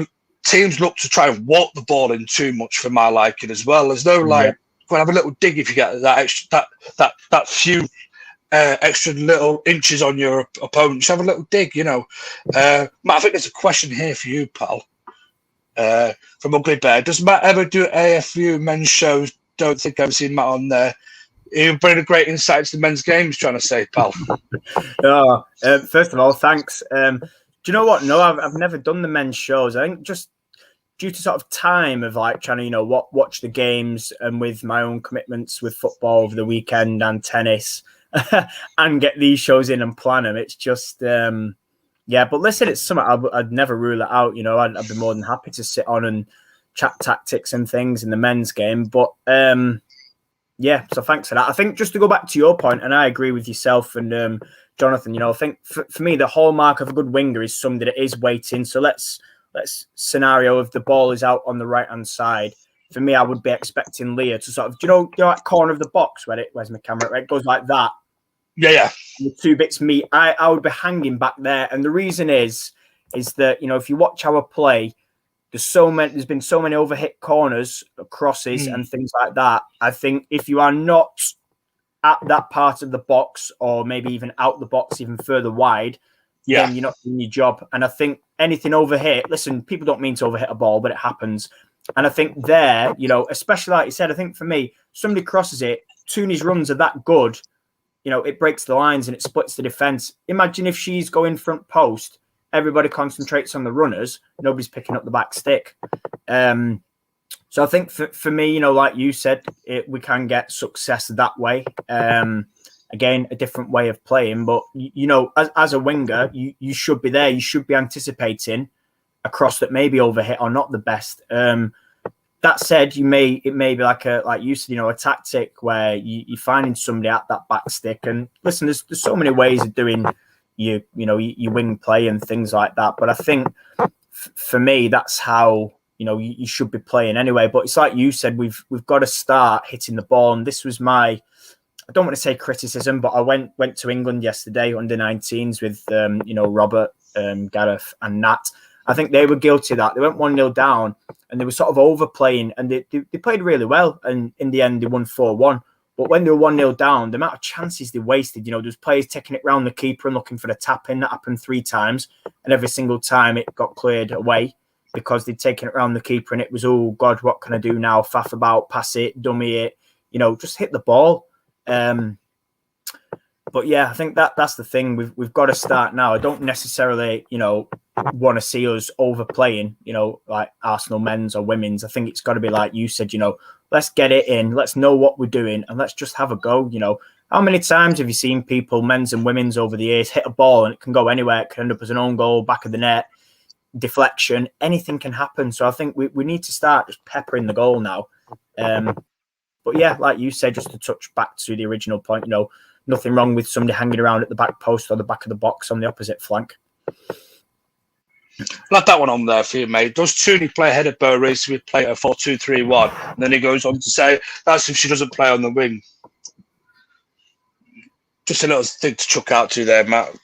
teams look to try and walk the ball in too much for my liking as well. There's no like, go and have a little dig if you get that extra that few. Extra little inches on your opponent. Just have a little dig, you know. Matt, I think there's a question here for you, pal. From Ugly Bear. Does Matt ever do AFU men's shows? Don't think I've seen Matt on there. You bring a great insight to the men's games, trying to say, pal. First of all, thanks. Do you know what? No, I've never done the men's shows. I think just due to sort of time of like trying to, you know, watch the games and with my own commitments with football over the weekend and tennis. And get these shows in and plan them. It's just, but listen, it's something I'd never rule it out. You know, I'd be more than happy to sit on and chat tactics and things in the men's game. But so thanks for that. I think just to go back to your point, and I agree with yourself and Jonathan, you know, I think for me, the hallmark of a good winger is somebody that is waiting. So let's scenario if the ball is out on the right-hand side. For me, I would be expecting Leah to sort of, you know that corner of the box where's my camera? Right, it goes like that. Yeah. And the 2 bits meet. I would be hanging back there, and the reason is that, you know, if you watch our play, there's been so many overhit corners, crosses, and things like that. I think if you are not at that part of the box, or maybe even out the box, even further wide, then you're not doing your job. And I think anything overhit, listen, people don't mean to overhit a ball, but it happens. And I think there, especially like you said, I think for me, somebody crosses it, Tooney's runs are that good, it breaks the lines and it splits the defense. Imagine if she's going front post, everybody concentrates on the runners, nobody's picking up the back stick. So I think for me, like you said, we can get success that way. Again, a different way of playing, but as a winger, you should be there. You should be anticipating a cross that may be overhit or not the best. That said, it may be like you said, a tactic where you're finding somebody at that back stick. And listen, there's so many ways of doing your wing play and things like that. But I think for me, that's how you should be playing anyway. But it's like you said, we've got to start hitting the ball. And this was I don't want to say criticism, but I went to England yesterday under 19s with Robert, Gareth, and Nat. I think they were guilty of that. They went 1-0 down and they were sort of overplaying, and they played really well. And in the end, they won 4-1. But when they were 1-0 down, the amount of chances they wasted, there's players taking it round the keeper and looking for the tap in. That happened 3 times. And every single time it got cleared away because they'd taken it round the keeper and it was, oh God, what can I do now? Faff about, pass it, dummy it, just hit the ball. But yeah, I think that's the thing. We've got to start now. I don't necessarily, want to see us overplaying, like Arsenal men's or women's. I think it's got to be like you said, let's get it in, let's know what we're doing, and let's just have a go. How many times have you seen people, men's and women's, over the years hit a ball and it can go anywhere? It can end up as an own goal, back of the net, deflection, anything can happen. So I think we need to start just peppering the goal now. But yeah, like you said, just to touch back to the original point, nothing wrong with somebody hanging around at the back post or the back of the box on the opposite flank. I'll have that one on there for you, mate. Does Tooney play ahead of Bo Reese? We play a 4-2-3-1. And then he goes on to say, that's if she doesn't play on the wing. Just a little thing to chuck out to there, Matt.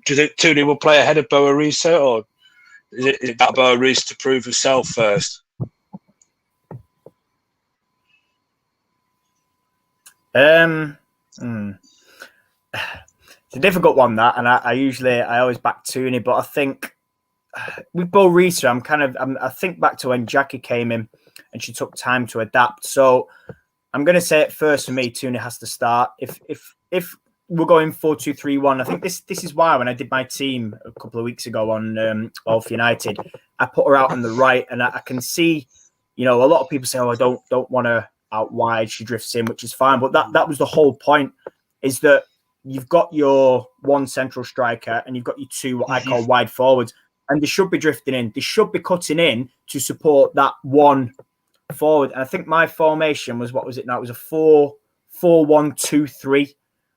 Do you think Tooney will play ahead of Bo Reese, or is it that Bo Reese to prove herself first? It's a difficult one, that, and I always back Tooney, but I think with Bo Reese, I think back to when Jackie came in and she took time to adapt. So I'm going to say it first for me, Tooney has to start. If we're going 4-2-3-1, I think this is why when I did my team a couple of weeks ago on All for United, I put her out on the right, and I can see, a lot of people say, oh, I don't want her out wide, she drifts in, which is fine. But that was the whole point, is that you've got your one central striker and you've got your 2 what I call wide forwards, and they should be drifting in. They should be cutting in to support that one forward. And I think my formation was, what was it now? It was a 4-1-2-3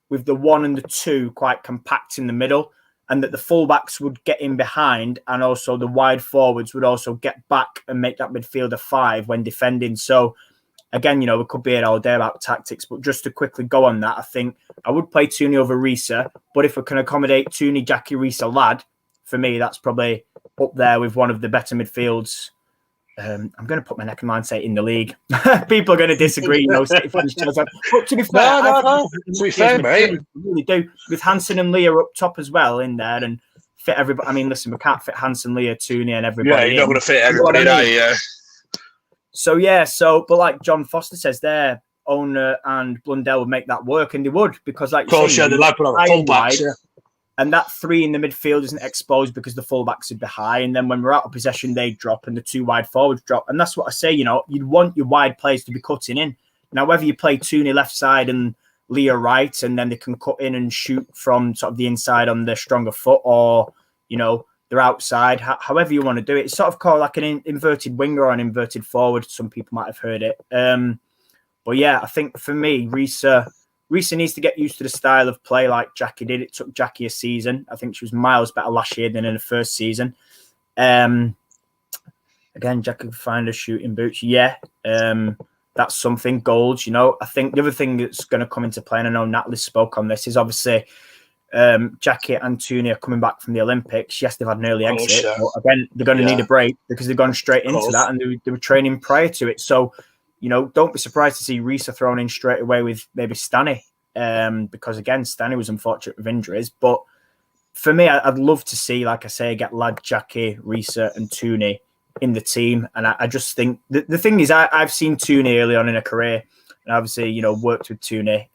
with the 1 and the 2 quite compact in the middle, and that the fullbacks would get in behind, and also the wide forwards would also get back and make that midfielder 5 when defending. So again, we could be here all day about tactics, but just to quickly go on that, I think I would play Tooney over Risa, but if we can accommodate Tooney, Jackie, Risa, Ladd, for me, that's probably up there with one of the better midfields. I'm going to put my neck in line and say in the league. People are going to disagree, But to be fair, no. To be fair, mate, really do, with Hansen and Leah up top as well in there, and fit everybody. I mean, listen, we can't fit Hansen, Leah, Tooney, and everybody. Yeah, you're not going to fit everybody, yeah. So, but like John Foster says there, Owner and Blundell would make that work, and they would, because like, of course, the lad put on fullbacks, and that 3 in the midfield isn't exposed because the fullbacks are behind. And then when we're out of possession, they drop and the 2 wide forwards drop. And that's what I say, you'd want your wide players to be cutting in. Now, whether you play Tooney left side and Leah right, and then they can cut in and shoot from sort of the inside on their stronger foot, or, they're outside, however you want to do it. It's sort of called like an inverted winger or an inverted forward. Some people might have heard it. But yeah, I think for me, Risa needs to get used to the style of play like Jackie did. It took Jackie a season. I think she was miles better last year than in the first season. Again, Jackie could find her shooting boots. Yeah, that's something. Goals, I think the other thing that's going to come into play, and I know Natalie spoke on this, is obviously Jackie and Tooney are coming back from the Olympics. Yes, they've had an early exit. But again, they're going to need a break because they've gone straight into that, and they were training prior to it. So, don't be surprised to see Risa thrown in straight away with maybe Stanny. because again, Stanley was unfortunate with injuries. But for me, I'd love to see, like I say, get Lad, Jackie, Risa, and Tooney in the team. And I just think the thing is, I've seen Tooney early on in her career, and obviously, worked with Tooney,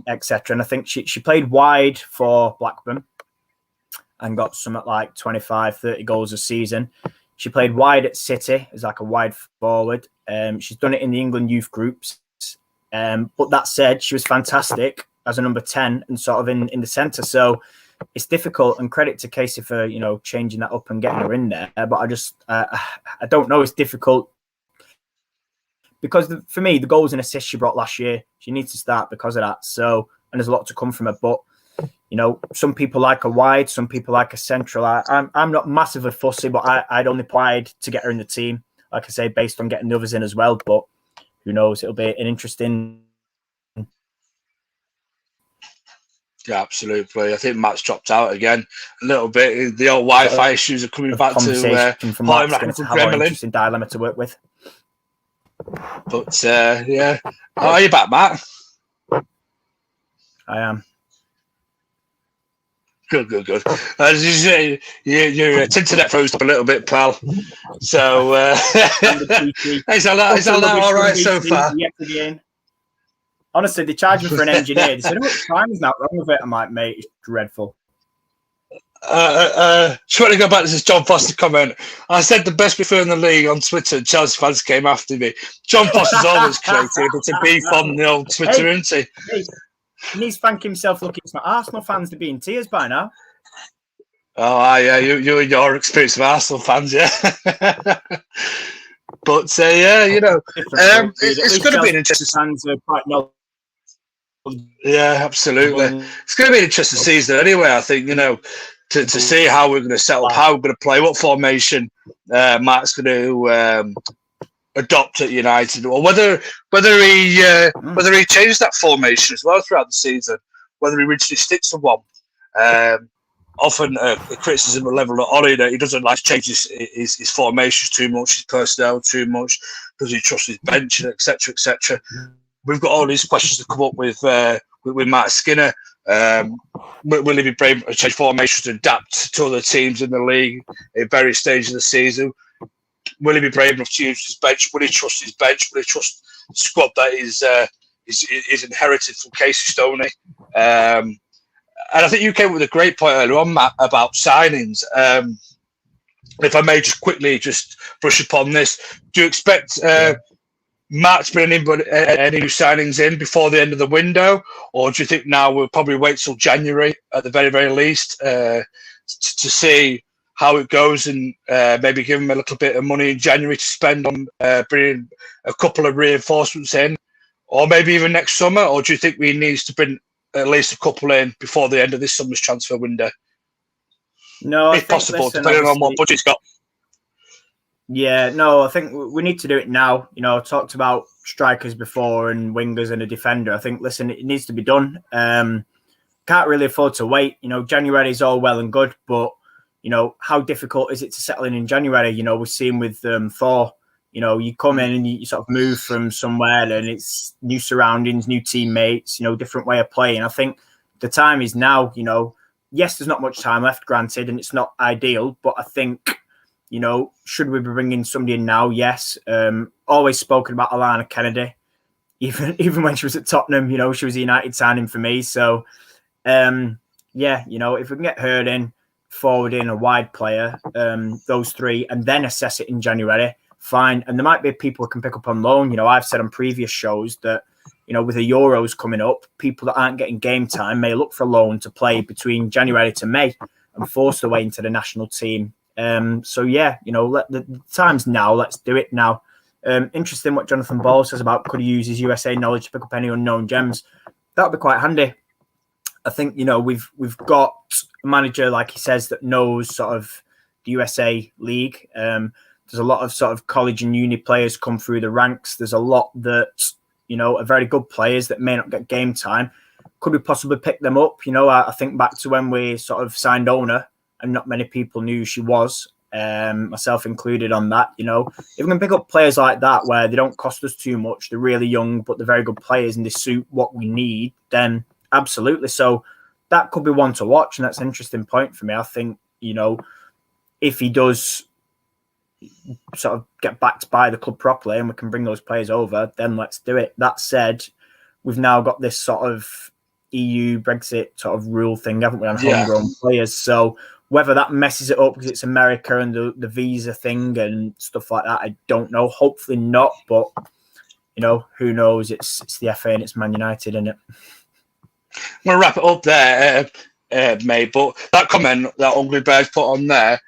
etc. And I think she played wide for Blackburn and got some at like 25, 30 goals a season. She played wide at City as like a wide forward. She's done it in the England youth groups. But that said, she was fantastic as a number 10 and sort of in the centre. So it's difficult, and credit to Casey for, changing that up and getting her in there. But I don't know. It's difficult because for me, the goals and assists she brought last year, she needs to start because of that. So, and there's a lot to come from her. But, some people like a wide, some people like a central. I'm not massively fussy, but I'd only applied to get her in the team, like I say, based on getting the others in as well. But who knows? It'll be an interesting. Yeah, absolutely. I think Matt's dropped out again a little bit. The old Wi-Fi issues are coming back to from Matt's going to have an interesting dilemma to work with. But yeah, are you back, Matt? I am. Good. As you say, your internet froze up a little bit, pal. So is that all right so far? Honestly, they charged me for an engineer. They said, time is not wrong with it. I'm like, mate, it's dreadful. Trying to go back to this John Foster comment. I said the best prefer in the league on Twitter, and Chelsea fans came after me. John Foster's always creative. It's a beef on the old Twitter, isn't he? He needs to thank himself looking at my Arsenal fans to be in tears by now. Oh, yeah, you and your experience of Arsenal fans, yeah. But, yeah, it's going to be an interesting... Fans are quite yeah, absolutely. It's going to be an interesting season anyway, I think, to see how we're going to set up, how we're going to play, what formation Mark's going to adopt at United, or whether he changed that formation as well throughout the season, whether he originally sticks to one. Often the criticism level at Ollie that he doesn't like to change his formations too much, his personnel too much, does he trust his bench, etc., etc. We've got all these questions to come up with Matt Skinner. Will he be brave enough to change formations to adapt to other teams in the league at various stages of the season? Will he be brave enough to use his bench? Will he trust his bench? Will he trust the squad that is inherited from Casey Stoney? And I think you came up with a great point earlier on, Matt, about signings. If I may just quickly brush upon this, do you expect Matt to bring any new signings in before the end of the window, or do you think now we'll probably wait till January at the very, very least to see how it goes, and maybe give him a little bit of money in January to spend on bringing a couple of reinforcements in, or maybe even next summer? Or do you think we need to bring at least a couple in before the end of this summer's transfer window? No, if possible, depending on what budget's got. Yeah, no, I think we need to do it now. I talked about strikers before and wingers and a defender. I think, listen, it needs to be done. Can't really afford to wait. January is all well and good, but how difficult is it to settle in January? We're seeing with Thor. You come in and you sort of move from somewhere, and it's new surroundings, new teammates, different way of playing. I think the time is now. Yes, there's not much time left, granted, and it's not ideal, but I think, should we be bringing somebody in now? Yes. Always spoken about Alana Kennedy, even when she was at Tottenham. She was a United signing for me. So, if we can get her in, forward in, a wide player, those three, and then assess it in January, fine. And there might be people who can pick up on loan. I've said on previous shows that, with the Euros coming up, people that aren't getting game time may look for loan to play between January to May and force their way into the national team. The time's now. Let's do it now. Interesting what Jonathan Ball says about could he use his USA knowledge to pick up any unknown gems. That would be quite handy. I think, we've got a manager, like he says, that knows sort of the USA league. There's a lot of sort of college and uni players come through the ranks. There's a lot that, are very good players that may not get game time. Could we possibly pick them up? I think back to when we sort of signed Ona and not many people knew who she was. myself included on that. You know, if we can pick up players like that where they don't cost us too much, they're really young, but they're very good players and they suit what we need, then absolutely. So that could be one to watch, and that's an interesting point for me. I think, you know, if he does sort of get backed by the club properly and we can bring those players over, then let's do it. That said, we've now got this sort of EU Brexit sort of rule thing, haven't we, on homegrown players? So whether that messes it up because it's America and the visa thing and stuff like that, I don't know. Hopefully not, but you know, who knows? It's the FA and it's Man United, isn't it? I'm going to wrap it up there, mate. But that comment that Ugly Bears put on there,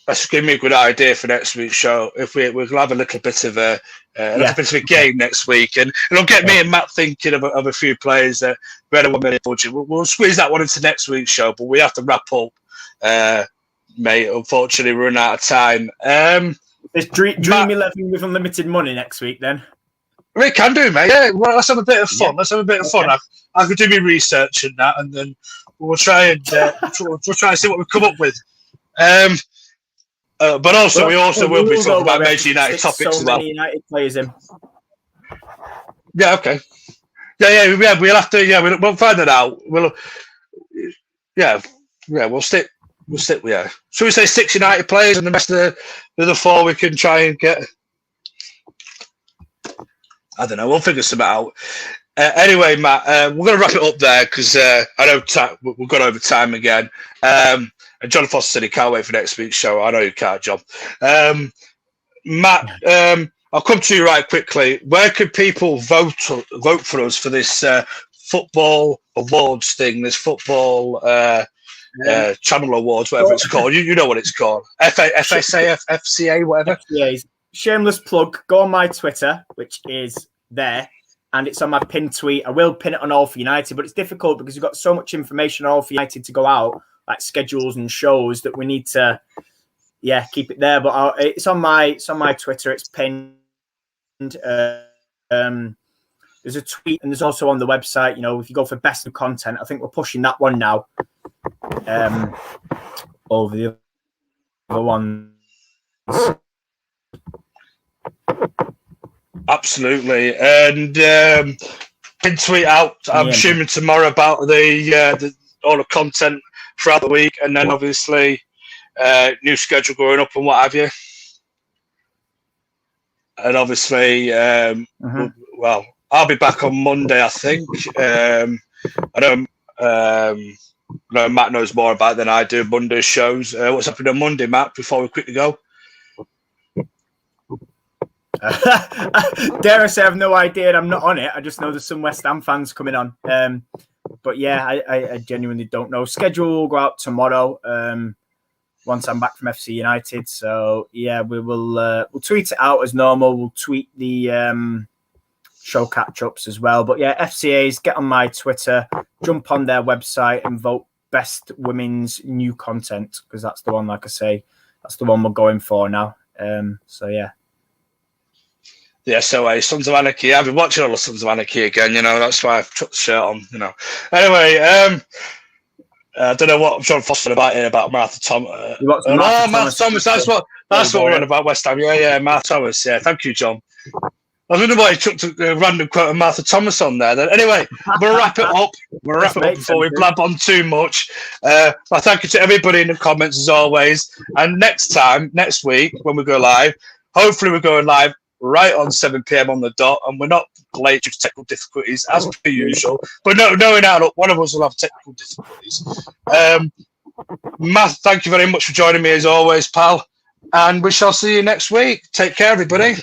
that's giving me a good idea for next week's show. If we'll have a little bit of a game next week, and it'll get me and Matt thinking of a few players that we had a 1 minute budget. We'll squeeze that one into next week's show, but we have to wrap up, mate. Unfortunately, we're running out of time. It's Dream 11 with unlimited money next week, then. We can do, mate. Yeah, well, let's have a bit of fun. Let's have a bit of fun. I could do my research and that, and then we'll try and we'll try and see what we come up with. But also, we will be talking about major United topics as well. United players in. Yeah. Okay. Yeah. We'll have to. Yeah. We'll find that out. We'll stick. Yeah. Should we say 6 United players and the rest of the other 4 we can try and get? I don't know. We'll figure something out. Anyway, Matt, we're going to wrap it up there because I know we've gone over time again. And John Foster said he can't wait for next week's show. I know you can't, John. Matt, I'll come to you right quickly. Where could people vote for us for this football awards thing, this football channel awards, whatever it's called? You know what it's called. FSA, FCA, whatever. FCA. Shameless plug. Go on my Twitter, which is there, and it's on my pinned tweet. I will pin it on All for United, but it's difficult because we've got so much information on All for United to go out, like schedules and shows, that we need to, keep it there. But it's on my Twitter. It's pinned. There's a tweet, and there's also on the website. You know, if you go for best of content, I think we're pushing that one now. Over the other ones. Absolutely, and can tweet out. I'm assuming tomorrow about the all the content throughout the week, and then obviously new schedule going up and what have you. And obviously, well, I'll be back on Monday, I think. I know Matt knows more about it than I do. Monday shows. What's happening on Monday, Matt? Before we quickly go. Dare I say I have no idea, and I'm not on it. I just know there's some West Ham fans coming on. But yeah, I genuinely don't know. Schedule will go out tomorrow. Once I'm back from FC United. So yeah, we'll tweet it out as normal. We'll tweet the show catch-ups as well. But yeah, FCAs, get on my Twitter, jump on their website and vote best women's new content, because that's the one, like I say, that's the one we're going for now. So yeah. Yeah, so Sons of Anarchy. I've been watching all the Sons of Anarchy again, you know, that's why I've took the shirt on, you know. Anyway, I don't know what John Foster about Martha Thomas. Martha Thomas, that's what we're on about, West Ham. Yeah, Martha Thomas. Yeah, thank you, John. I don't know why he took a random quote of Martha Thomas on there. Then anyway, we'll wrap it up. We'll wrap it up before we blab on too much. I thank you to everybody in the comments as always. And next week when we go live, hopefully we're going live right on 7 p.m. on the dot, and we're not late due to technical difficulties as per usual. But knowing how one of us will have technical difficulties. Matt, thank you very much for joining me as always, pal. And we shall see you next week. Take care, everybody.